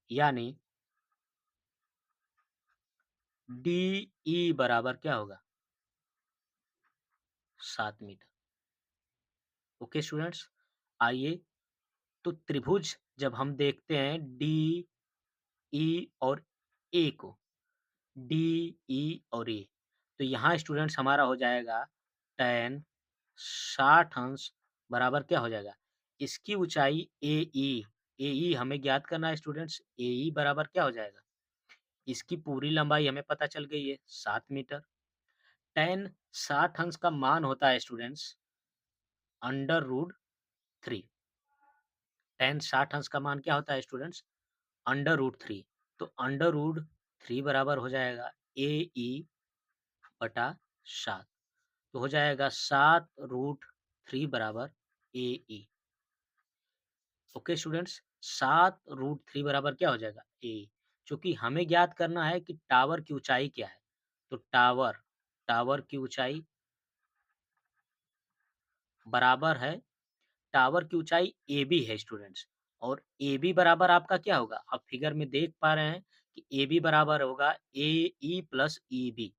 यानी DE बराबर क्या होगा? 7 मीटर। ओके स्टूडेंट्स, आइए तो त्रिभुज जब हम देखते हैं DE और A को, DE और A, तो यहाँ स्टूडेंट्स हमारा हो जाएगा tan 60 अंश बराबर क्या हो जाएगा? इसकी ऊँचाई AE, AE हमें ज्ञात करना है स्टूडेंट्स, AE बराबर क्या हो जाएगा? इसकी पूरी लंबाई हमें पता चल गई है 7 मीटर। tan 60 अंश का मान होता है स्टूडेंट्स √3। tan 60 अंश का मान क्या होता है स्टूडेंट्स? √3। तो √3 बराबर हो जाएगा AE बटा 7। तो हो जाएगा 7√3 बराबर AE। ओके स्टूडेंट्स, 7√3 बराबर क्या हो जाएगा? AE। चूँकि हमें ज्ञात करना है कि टावर की ऊँचाई क्या है, तो टावर टावर की ऊँचाई बराबर है, टावर की ऊँचाई AB है स्टूडेंट्स, और AB बराबर आपका क्या होगा? आप फिगर में देख पा रहे हैं कि AB बराबर होगा AE प्लस EB।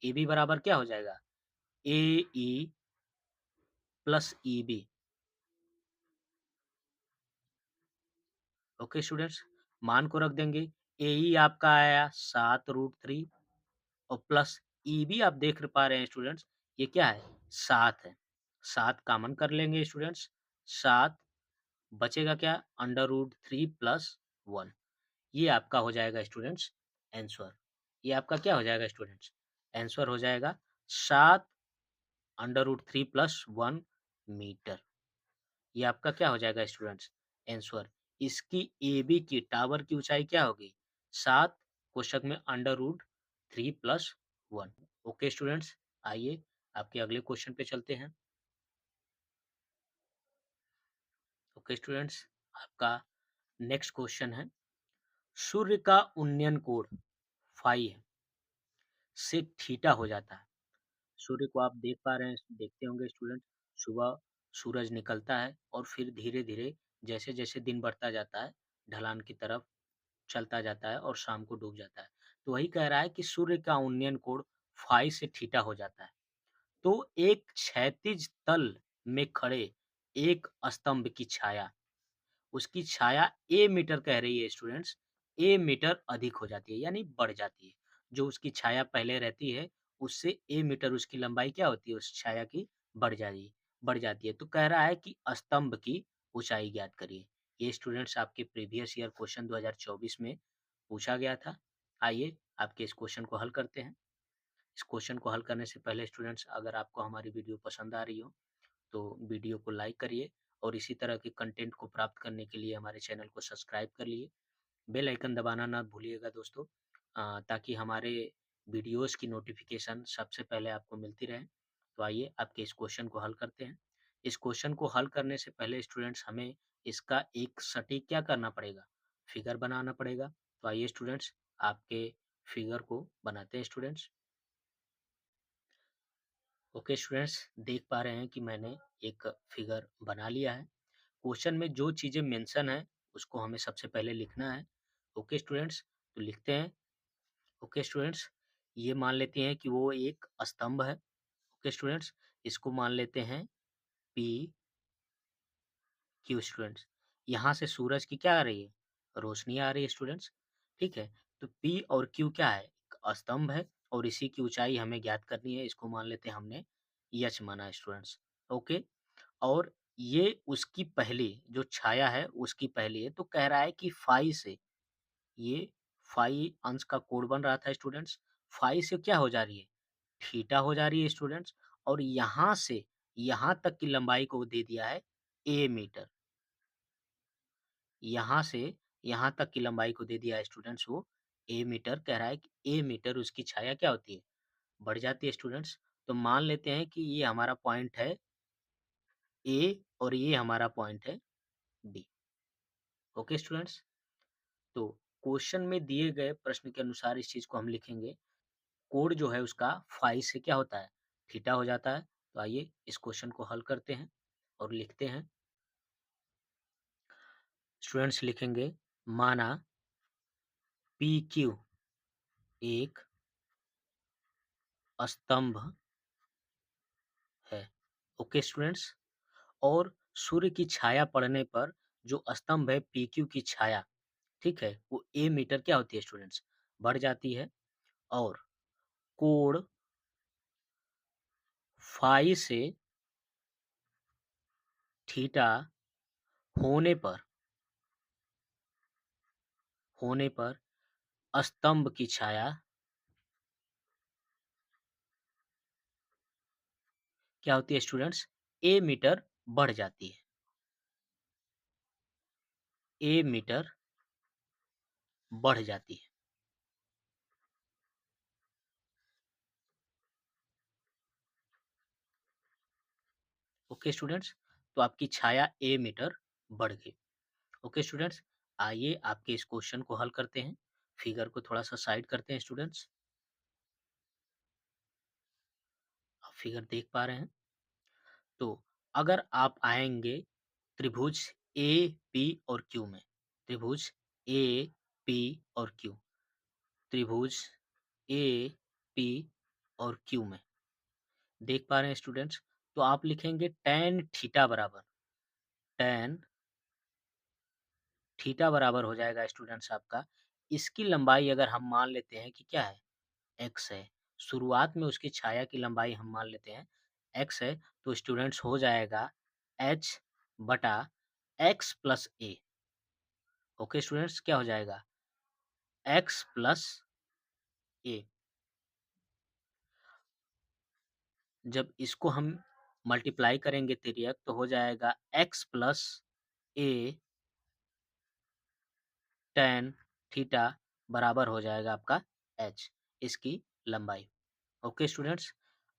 AB बराबर क्या हो जाएगा? AE plus EB। Okay students, मान को रख देंगे। AE आपका आया 7√3 और प्लस EB आप देख पा रहे हैं स्टूडेंट्स, ये क्या है? 7 है। 7 कॉमन कर लेंगे स्टूडेंट्स, 7 बचेगा क्या? √3 प्लस 1। ये आपका हो जाएगा स्टूडेंट्स आंसर। ये आपका क्या हो जाएगा स्टूडेंट्स? आंसर हो जाएगा 7 √3 प्लस 1 मीटर। ये आपका क्या हो जाएगा स्टूडेंट्स? आंसर। इसकी AB की टावर की ऊंचाई क्या होगी? 7 कोष्ठक में √3 प्लस 1। ओके स्टूडेंट्स, आइए आपके अगले क्वेश्चन पे चलते हैं। ओके स्टूडेंट्स, आपका नेक्स्ट क्वेश्चन है, सूर्य का उन्नयन कोण फाई से थीटा हो जाता है। सूर्य को आप देख पा रहे हैं, देखते होंगे स्टूडेंट, सुबह सूरज निकलता है और फिर धीरे-धीरे जैसे-जैसे दिन बढ़ता जाता है, ढलान की तरफ चलता जाता है और शाम को डूब जाता है। तो वही कह रहा है कि सूर्य का उन्नयन कोण फाई से थीटा हो जाता है। तो एक क्षैतिज तल में खड़े एक स्तंभ की छाया, उसकी छाया ए मीटर कह रही है स्टूडेंट्स, ए मीटर अधिक हो जाती है यानी बढ़ जाती है। जो उसकी छाया पहले रहती है, उससे ए मीटर उसकी लंबाई क्या होती है, उस छाया की बढ़ जाती है। तो कह रहा है कि स्तंभ की ऊंचाई ज्ञात करिए। ये स्टूडेंट्स आपके प्रीवियस ईयर क्वेश्चन 2024 में पूछा गया था। आइए आपके इस क्वेश्चन को हल करते हैं। इस क्वेश्चन को हल करने से पहले स्टूडेंट्स, अगर आपको हमारी वीडियो पसंद आ रही हो तो वीडियो को लाइक करिए और इसी तरह के कंटेंट को प्राप्त करने के लिए हमारे चैनल को सब्सक्राइब कर लिए। बेल आइकन दबाना ना भूलिएगा दोस्तों, ताकि हमारे वीडियोस की नोटिफिकेशन सबसे पहले आपको मिलती रहे। तो आइए आपके इस क्वेश्चन को हल करते हैं। इस क्वेश्चन को हल करने से पहले स्टूडेंट्स हमें इसका एक सटीक क्या करना पड़ेगा? फिगर बनाना पड़ेगा। तो आइए स्टूडेंट्स आपके फिगर को बनाते हैं स्टूडेंट्स। ओके स्टूडेंट्स, देख पा रहे हैं कि मैंने एक फिगर बना लिया है। क्वेश्चन में जो चीज़ें मेंशन है, उसको हमें सबसे पहले लिखना है। ओके स्टूडेंट्स, तो लिखते हैं। ओके स्टूडेंट्स, ये मान लेते हैं कि वो एक स्तंभ है। ओके स्टूडेंट्स, इसको मान लेते हैं पी क्यू स्टूडेंट्स। यहाँ से सूरज की क्या आ रही है? रोशनी आ रही है स्टूडेंट्स। ठीक है, तो पी और क्यू क्या है? एक स्तंभ है और इसी की ऊंचाई हमें ज्ञात करनी है। इसको मान लेते हैं हमने एच माना है स्टूडेंट्स। ओके, और ये उसकी पहली जो छाया है उसकी पहली है, तो कह रहा है कि फाई से ये फाई अंश का कोण बन रहा था स्टूडेंट्स। फाई से क्या हो जा रही है? थीटा हो जा रही है स्टूडेंट्स, और यहाँ से यहाँ तक की लंबाई को दे दिया है ए मीटर। यहाँ से यहाँ तक की लंबाई को दे दिया है स्टूडेंट्स वो ए मीटर। कह रहा है कि ए मीटर उसकी छाया क्या होती है? बढ़ जाती है स्टूडेंट्स। तो मान लेते हैं कि ये हमारा पॉइंट है ए और ये हमारा पॉइंट है बी। ओके स्टूडेंट्स, तो क्वेश्चन में दिए गए प्रश्न के अनुसार इस चीज को हम लिखेंगे। कोण जो है उसका फाई से क्या होता है, थीटा हो जाता है। तो आइए इस क्वेश्चन को हल करते हैं और लिखते हैं। स्टूडेंट्स लिखेंगे, माना पी क्यू एक स्तंभ है। ओके स्टूडेंट्स, और सूर्य की छाया पड़ने पर जो स्तंभ है पी क्यू की छाया, ठीक है, वो ए मीटर क्या होती है स्टूडेंट्स, बढ़ जाती है। और कोण फाई से थीटा होने पर स्तंभ की छाया क्या होती है स्टूडेंट्स, ए मीटर बढ़ जाती है। ए मीटर बढ़ जाती है। ओके स्टूडेंट्स, तो आपकी छाया ए मीटर बढ़ गई। ओके स्टूडेंट्स, आइए आपके इस क्वेश्चन को हल करते हैं। फिगर को थोड़ा सा साइड करते हैं स्टूडेंट्स। आप फिगर देख पा रहे हैं। तो अगर आप आएंगे त्रिभुज ए पी और क्यू में, त्रिभुज ए पी और क्यू, त्रिभुज ए पी और क्यू में देख पा रहे हैं स्टूडेंट्स। तो आप लिखेंगे tan थीटा बराबर, tan थीटा बराबर हो जाएगा स्टूडेंट्स आपका, इसकी लंबाई अगर हम मान लेते हैं कि क्या है, x है, शुरुआत में उसकी छाया की लंबाई हम मान लेते हैं x है, तो स्टूडेंट्स हो जाएगा h बटा x प्लस ए। ओके स्टूडेंट्स, क्या हो जाएगा, x प्लस ए। जब इसको हम मल्टीप्लाई करेंगे तिर्यक तो हो जाएगा x प्लस ए tan थीटा बराबर हो जाएगा आपका h, इसकी लंबाई। ओके स्टूडेंट्स,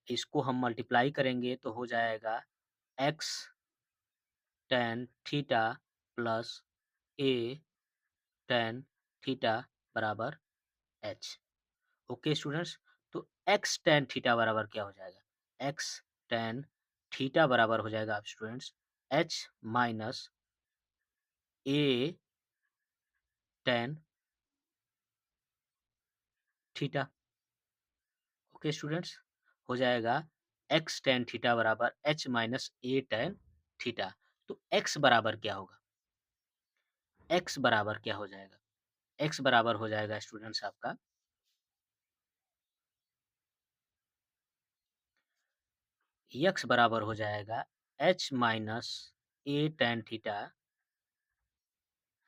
इसको हम मल्टीप्लाई करेंगे तो हो जाएगा x tan theta plus a tan theta बराबर h। ओके स्टूडेंट्स, तो x tan थीटा बराबर क्या हो जाएगा, x tan थीटा बराबर हो जाएगा आप students h minus a tan theta. Okay students, हो जाएगा x tan थीटा बराबर h minus a tan theta. तो x बराबर क्या होगा, x बराबर क्या हो जाएगा, x बराबर हो जाएगा स्टूडेंट्स आपका, x बराबर हो जाएगा h minus a tan theta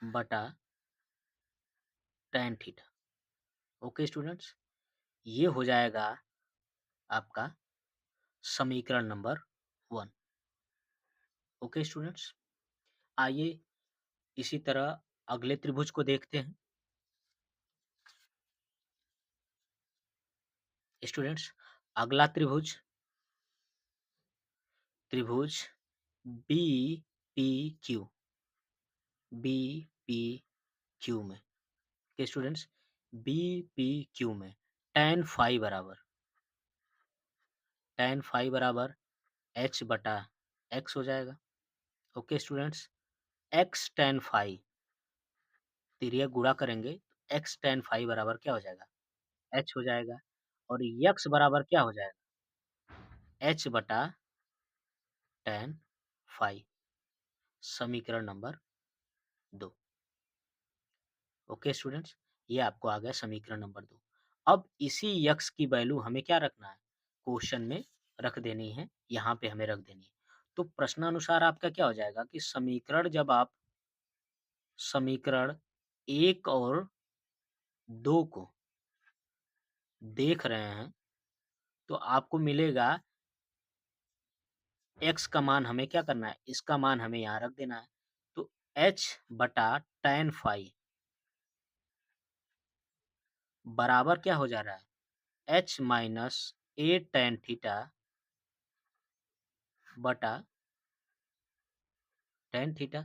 बटा tan थीटा। ओके स्टूडेंट्स, ये हो जाएगा आपका समीकरण नंबर 1। ओके स्टूडेंट्स, आइए इसी तरह अगले त्रिभुज को देखते हैं। स्टूडेंट्स, अगला त्रिभुज, त्रिभुज B P Q, B P Q में, okay students, B P Q में tan फाई बराबर h बटा x हो जाएगा। Okay students, x tan phi तिर्यक गुणा करेंगे तो x tan फाई बराबर क्या हो जाएगा, h हो जाएगा। और x बराबर क्या हो जाएगा, h बटा tan फाई, समीकरण नंबर 2। ओके स्टूडेंट्स, ये आपको आ गया समीकरण नंबर 2। अब इसी यक्स की वैल्यू हमें क्या रखना है, क्वेश्चन में रख देनी है, यहाँ पे हमें रख देनी है। तो प्रश्नानुसार आपका क्या हो जाएगा कि समीकरण जब आप समीकरण 1 और 2 को देख रहे हैं तो आपको मिलेगा x का मान हमें क्या करना है, इसका मान हमें यहाँ रख देना है। तो h बटा tan फाई बराबर क्या हो जा रहा है, h minus a tan theta बटा tan थीटा।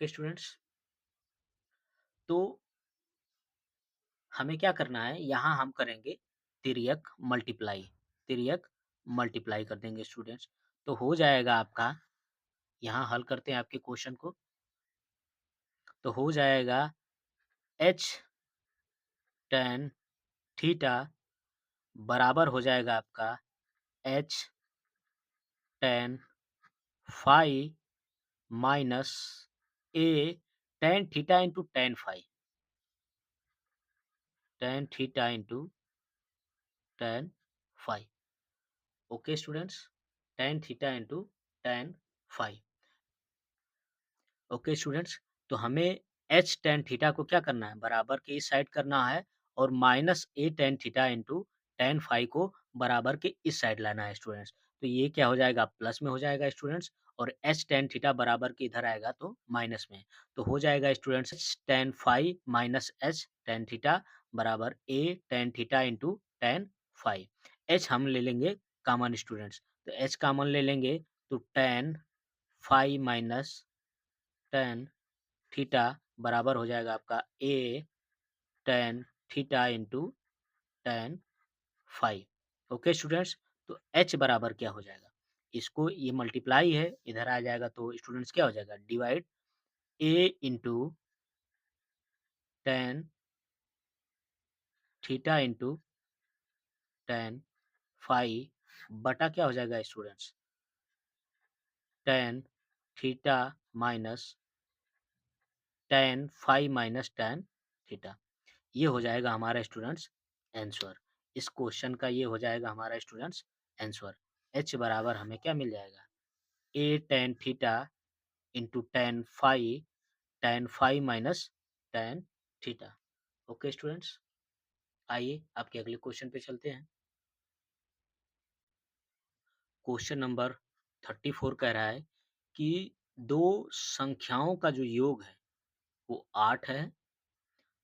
ओके स्टूडेंट्स, तो हमें क्या करना है, यहाँ हम करेंगे तिर्यक मल्टीप्लाई, तिर्यक मल्टीप्लाई कर देंगे स्टूडेंट्स। तो हो जाएगा आपका, यहाँ हल करते हैं आपके क्वेश्चन को, तो हो जाएगा एच टेन थीटा बराबर हो जाएगा आपका H tan phi minus A tan theta into tan phi, tan theta into tan phi. Okay students, tan theta into tan phi. Okay students, तो हमें एच टेन थीटा को क्या करना है, बराबर के इस साइड करना है, और minus A tan theta into tan phi को बराबर के इस साइड लाना है स्टूडेंट्स। तो ये क्या हो जाएगा, प्लस में हो जाएगा स्टूडेंट्स, और एच टेन थीटा बराबर के इधर आएगा तो माइनस में। तो हो जाएगा students H tan phi minus H tan theta बराबर A tan theta into tan phi. H हम ले लेंगे कॉमन स्टूडेंट्स, तो एच कॉमन ले लेंगे, तो tan phi minus tan theta बराबर हो जाएगा आपका A tan theta into tan phi. Okay students, तो एच बराबर क्या हो जाएगा, इसको ये मल्टीप्लाई है, इधर आ जाएगा, तो स्टूडेंट्स क्या हो जाएगा, divide A into tan theta into tan phi बटा क्या हो जाएगा students, tan theta minus tan phi minus tan theta. ये हो जाएगा हमारा स्टूडेंट्स आंसर। इस क्वेश्चन का ये हो जाएगा हमारा स्टूडेंट्स आंसर। एच बराबर हमें क्या मिल जाएगा, A tan theta into tan five minus tan theta. Okay students, आइए आपके अगले क्वेश्चन पे चलते हैं। क्वेश्चन नंबर 34 कह रहा है कि दो संख्याओं का जो योग है वो 8 है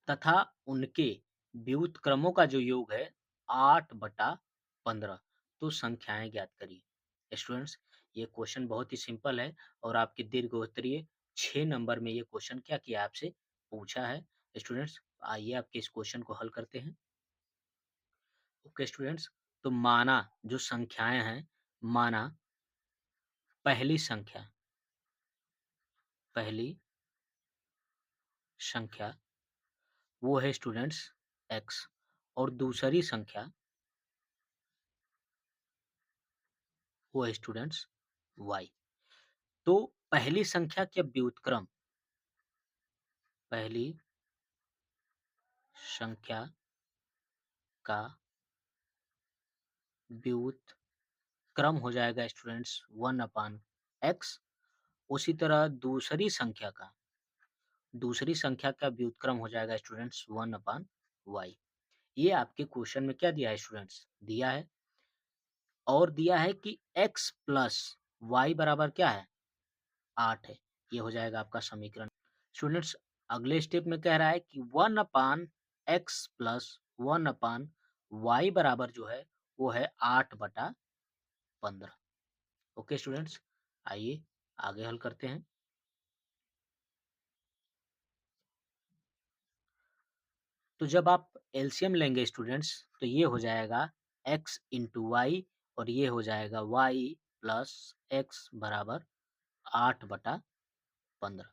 तथा उनके व्युत्क्रमों का जो योग है 8/15, तो संख्याएं ज्ञात करिए। स्टूडेंट्स, ये क्वेश्चन बहुत ही सिंपल है और आपके दीर्घोत्तरीय 6 नंबर में ये क्वेश्चन क्या किया आपसे पूछा है। स्टूडेंट्स, आइए आपके इस क्वेश्चन को हल करते हैं। ओके स्टूडेंट्स, तो माना जो संख्याएं हैं, माना पहली संख्या, पहली संख्या वो है स्टूडेंट्स x, और दूसरी संख्या वो है स्टूडेंट्स y। तो पहली संख्या के व्युत्क्रम, पहली संख्या का व्युत्क्रम हो जाएगा स्टूडेंट्स 1/x। उसी तरह दूसरी संख्या का व्युत्क्रम हो जाएगा स्टूडेंट्स 1/y। ये आपके क्वेश्चन में क्या दिया है स्टूडेंट्स, दिया है, और दिया है कि x प्लस वाई बराबर क्या है, 8 है। ये हो जाएगा आपका समीकरण। स्टूडेंट्स, अगले स्टेप में कह रहा है कि 1/x प्लस 1/y बराबर जो है वो है 8/15। ओके स्टूडेंट्स, आइए आगे हल करते हैं। तो जब आप एलसीएम लेंगे स्टूडेंट्स, तो ये हो जाएगा x इंटू वाई, और ये हो जाएगा y प्लस एक्स बराबर 8/15।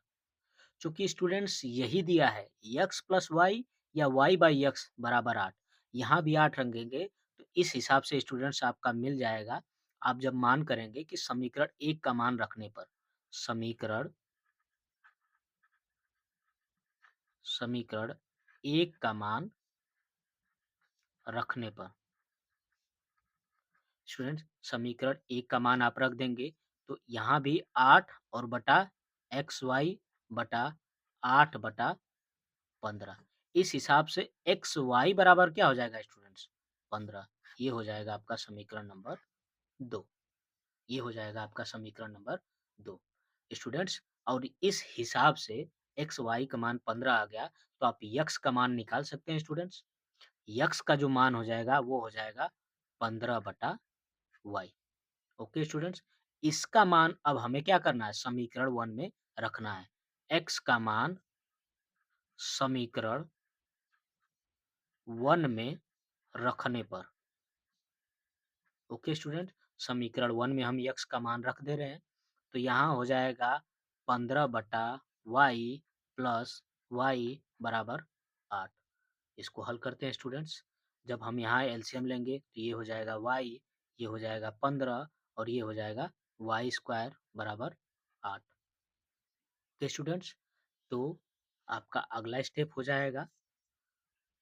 चूंकि स्टूडेंट्स यही दिया है x प्लस वाई या y बाई एक्स बराबर 8, यहाँ भी 8 रखेंगे, तो इस हिसाब से स्टूडेंट्स आपका मिल जाएगा। आप जब मान करेंगे कि समीकरण 1 का मान रखने पर, समीकरण समीकरण 1 का मान रखने पर, स्टूडेंट्स समीकरण 1 का मान आप रख देंगे, तो यहाँ भी 8 और बटा एक्स वाई बटा 8/15। इस हिसाब से एक्स वाई बराबर क्या हो जाएगा स्टूडेंट्स, 15। ये हो जाएगा आपका समीकरण नंबर 2। ये हो जाएगा आपका समीकरण नंबर 2 स्टूडेंट्स। और इस हिसाब से एक्स वाई का मान 15 आ गया, तो आप यक्स का मान निकाल सकते हैं स्टूडेंट्स। यक्स का जो मान हो जाएगा वो हो जाएगा 15/y। ओके स्टूडेंट्स, इसका मान अब हमें क्या करना है, समीकरण 1 में रखना है। x का मान समीकरण 1 में रखने पर। ओके स्टूडेंट, समीकरण 1 में हम x का मान रख दे रहे हैं, तो यहाँ हो जाएगा 15/y प्लस y बराबर 8। इसको हल करते हैं स्टूडेंट्स। जब हम यहाँ एलसीएम लेंगे तो ये हो जाएगा y, ये हो जाएगा 15 और ये हो जाएगा y स्क्वायर बराबर 8। ओके स्टूडेंट्स, तो आपका अगला स्टेप हो जाएगा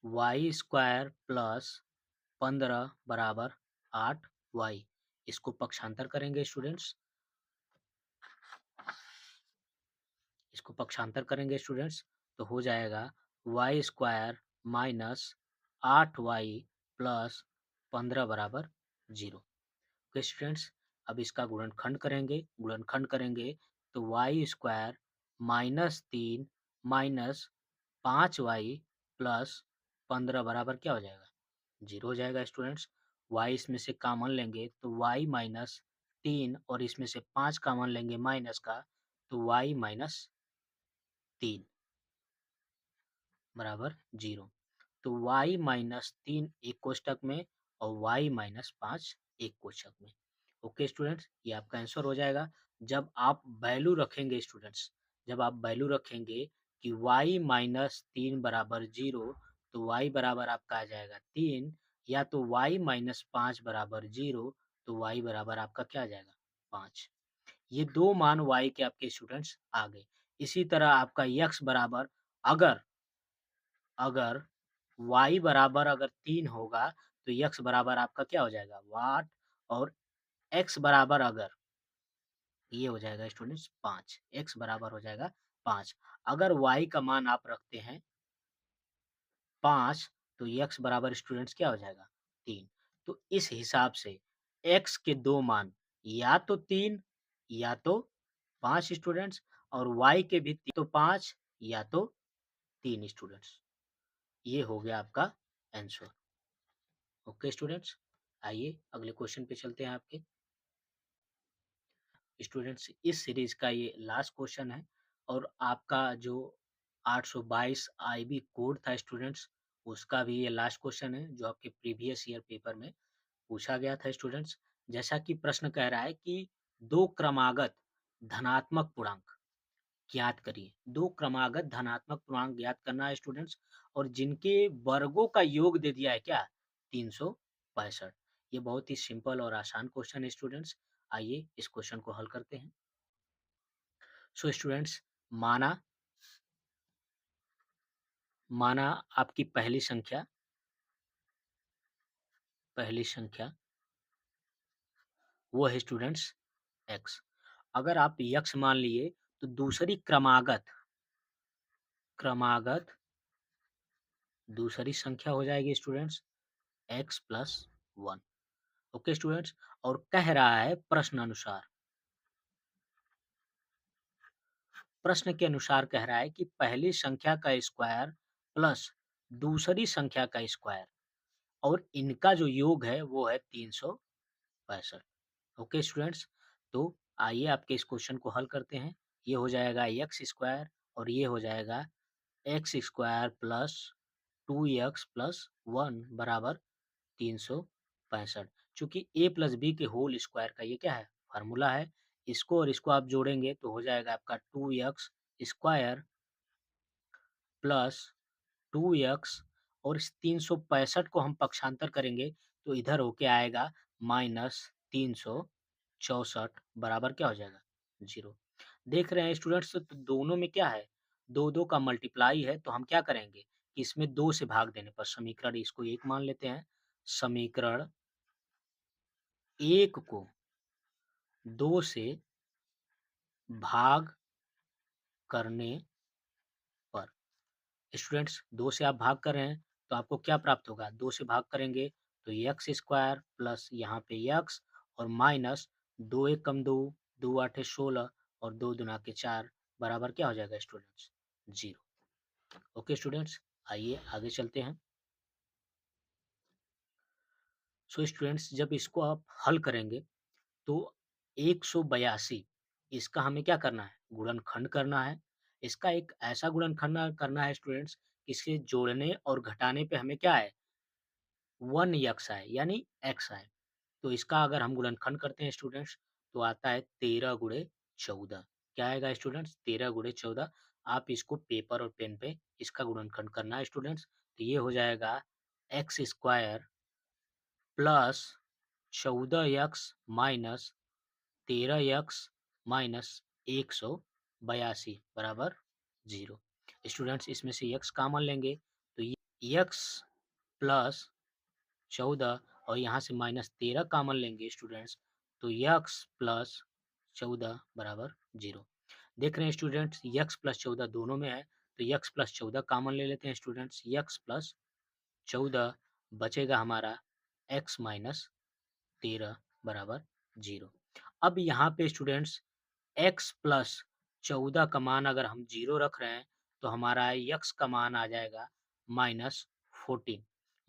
y स्क्वायर प्लस 15 बराबर 8y। इसको पक्षांतर करेंगे स्टूडेंट्स, इसको पक्षांतर करेंगे स्टूडेंट्स, तो हो जाएगा y square minus 8y plus 15 बराबर 0। ओके स्टूडेंट्स, अब इसका गुणनखंड करेंगे तो y square minus 3 minus 5y plus 15 बराबर क्या हो जाएगा? 0 हो जाएगा स्टूडेंट्स। y इसमें से कॉमन लेंगे तो y माइनस 3 और इसमें से 5 कॉमन लेंगे माइनस का, तो y माइनस 3 बराबर 0। तो y माइनस 3 एक कोष्टक में और y माइनस 5 एक कोष्टक में। ओके स्टूडेंट्स, ये आपका आंसर हो जाएगा। जब आप वैल्यू रखेंगे स्टूडेंट्स, जब आप वैल्यू रखेंगे कि y माइनस 3 बराबर 0, तो y बराबर आपका आ जाएगा 3, या तो y माइनस 5 बराबर 0, तो y बराबर आपका क्या आ जाएगा? 5। ये दो मान y के आपके स्टूडेंट्स आ गए। इसी तरह आपका x बराबर अगर अगर y बराबर अगर 3 होगा तो x बराबर आपका क्या हो जाएगा? 8 और x बराबर अगर ये हो जाएगा स्टूडेंट्स 5, x बराबर हो जाएगा 5। अगर y का मान आप रखते हैं 5 तो x बराबर स्टूडेंट्स क्या हो जाएगा? 3। तो इस हिसाब से x के दो मान या तो 3 या तो 5 स्टूडेंट्स, और y के भी तो 5 या तो 3 स्टूडेंट्स। ये हो गया आपका आंसर। ओके स्टूडेंट्स, आइए अगले क्वेश्चन पे चलते हैं आपके। स्टूडेंट्स, इस सीरीज का ये लास्ट क्वेश्चन है और आपका जो 822 आईबी कोड था स्टूडेंट्स, उसका भी ये लास्ट क्वेश्चन है जो आपके प्रीवियस ईयर पेपर में पूछा गया था स्टूडेंट्स। जैसा कि प्रश्न कह रहा है कि दो क्रमागत धनात्मक पूर्णांक ज्ञात करिए। दो क्रमागत धनात्मक पूर्णांक ज्ञात करना है स्टूडेंट्स, और जिनके वर्गों का योग दे दिया है क्या? 365। ये बहुत ही सिंपल और आसान क्वेश्चन है स्टूडेंट्स। आइए इस क्वेश्चन को हल करते हैं। सो स्टूडेंट्स, माना माना आपकी पहली संख्या वो है स्टूडेंट्स x। अगर आप x मान लिए तो दूसरी क्रमागत दूसरी संख्या हो जाएगी students x plus 1। Okay students, और कह रहा है प्रश्न के अनुसार कह रहा है कि पहली संख्या का स्क्वायर प्लस दूसरी संख्या का स्क्वायर और इनका जो योग है वो है 365। ओके स्टूडेंट्स, तो आइए आपके इस क्वेश्चन को हल करते हैं। ये हो जाएगा एक्स स्क्वायर और ये हो जाएगा x square plus 2x plus 1 बराबर 365। चूंकि a प्लस बी के होल स्क्वायर का ये क्या है? फार्मूला है। इसको और इसको आप जोड़ेंगे तो हो जाएगा आपका 2x स्क्वायर प्लस 2x, और इस 365 को हम पक्षांतर करेंगे तो इधर होके आएगा माइनस 364 बराबर क्या हो जाएगा? 0। देख रहे हैं स्टूडेंट्स, तो दोनों में क्या है? 2-2 का मल्टीप्लाई है, तो हम क्या करेंगे कि इसमें 2 से भाग देने पर समीकरण इसको 1 मान लेते हैं। समीकरण 1 को 2 से भाग करने पर स्टूडेंट्स 2 से आप भाग कर रहे हैं तो आपको क्या प्राप्त होगा? 2 से भाग करेंगे तो एक्स स्क्वायर प्लस यहाँ पे एक्स और माइनस 2 एक कम 2, 2 आठे 16 और 2 दुना के 4 बराबर क्या हो जाएगा स्टूडेंट्स? 0। ओके स्टूडेंट्स, आइए आगे चलते हैं। सो स्टूडेंट्स, जब इसको आप हल करेंगे तो 182 इसका हमें क्या करना है? गुणनखंड करना है। इसका एक ऐसा गुणनखंड करना है स्टूडेंट्स, इसके जोड़ने और घटाने पे हमें क्या है 1 यक्स आए यानी एक्स आए। तो इसका अगर हम गुणनखंड करते हैं स्टूडेंट्स तो आता है 13 गुणे 14। क्या आएगा स्टूडेंट्स 13 गुणे 14। आप इसको पेपर और पेन पे इसका गुणनखंड करना है स्टूडेंट्स। तो ये हो जाएगा x square plus 14 x minus 13 x minus 182 बराबर 0। स्टूडेंट्स इसमें से यक्स कॉमन लेंगे तो ये यक्स प्लस 14 और यहाँ से माइनस 13 कॉमन लेंगे स्टूडेंट्स तो यक्स प्लस 14 बराबर 0। देख रहे हैं स्टूडेंट्स यक्स प्लस 14 दोनों में है तो यक्स प्लस 14 कॉमन ले लेते हैं स्टूडेंट्स यक्स प्लस 14 बचेगा हमारा एक्स माइनस 13 बराबर 0। अब यहाँ पे स्टूडेंट्स x प्लस 14 का मान अगर हम 0 रख रहे हैं तो हमारा x का मान आ जाएगा माइनस 14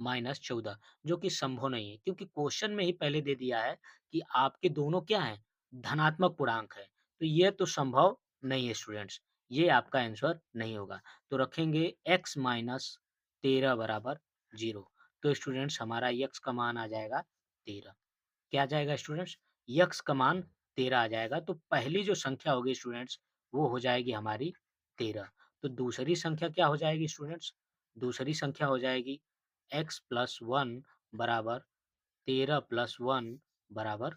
माइनस 14 जो कि संभव नहीं है क्योंकि क्वेश्चन में ही पहले दे दिया है कि आपके दोनों क्या हैं धनात्मक पूर्णांक है तो ये तो संभव नहीं है स्टूडेंट्स ये आपका आंसर नहीं होगा तो रखेंगे x माइनस 13 बराबर 0 तो स्टूडेंट्स हमारा x का मान आ जाएगा 13। क्या आ जाएगा स्टूडेंट्स यक्स का मान 13 आ जाएगा तो पहली जो संख्या होगी स्टूडेंट्स वो हो जाएगी हमारी 13। तो दूसरी संख्या क्या हो जाएगी स्टूडेंट्स दूसरी संख्या हो जाएगी x प्लस 1 बराबर 13 प्लस 1 बराबर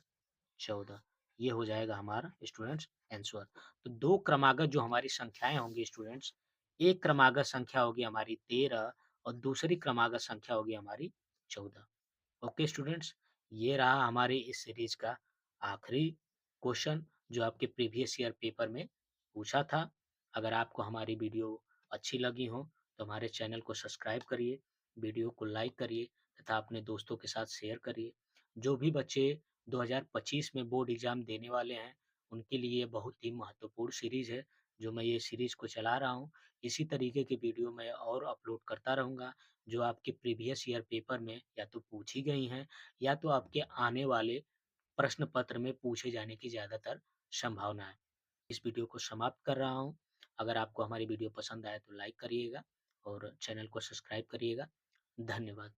14। ये हो जाएगा हमारा स्टूडेंट्स आंसर। तो दो क्रमागत जो हमारी संख्याएं होंगी स्टूडेंट्स एक क्रमागत संख्या होगी हमारी 13 और दूसरी क्रमागत संख्या होगी हमारी 14। ओके स्टूडेंट्स ये रहा हमारे इस सीरीज का आखिरी क्वेश्चन जो आपके प्रीवियस ईयर पेपर में पूछा था। अगर आपको हमारी वीडियो अच्छी लगी हो तो हमारे चैनल को सब्सक्राइब करिए, वीडियो को लाइक करिए तथा अपने दोस्तों के साथ शेयर करिए। जो भी बच्चे 2025 में बोर्ड एग्जाम देने वाले हैं उनके लिए बहुत ही महत्वपूर्ण सीरीज है जो मैं ये सीरीज को चला रहा हूँ। इसी तरीके की वीडियो मैं और अपलोड करता रहूँगा जो आपके प्रीवियस ईयर पेपर में या तो पूछी गई हैं या तो आपके आने वाले प्रश्न पत्र में पूछे जाने की ज़्यादातर संभावना है। इस वीडियो को समाप्त कर रहा हूँ। अगर आपको हमारी वीडियो पसंद आए तो लाइक करिएगा और चैनल को सब्सक्राइब करिएगा। धन्यवाद।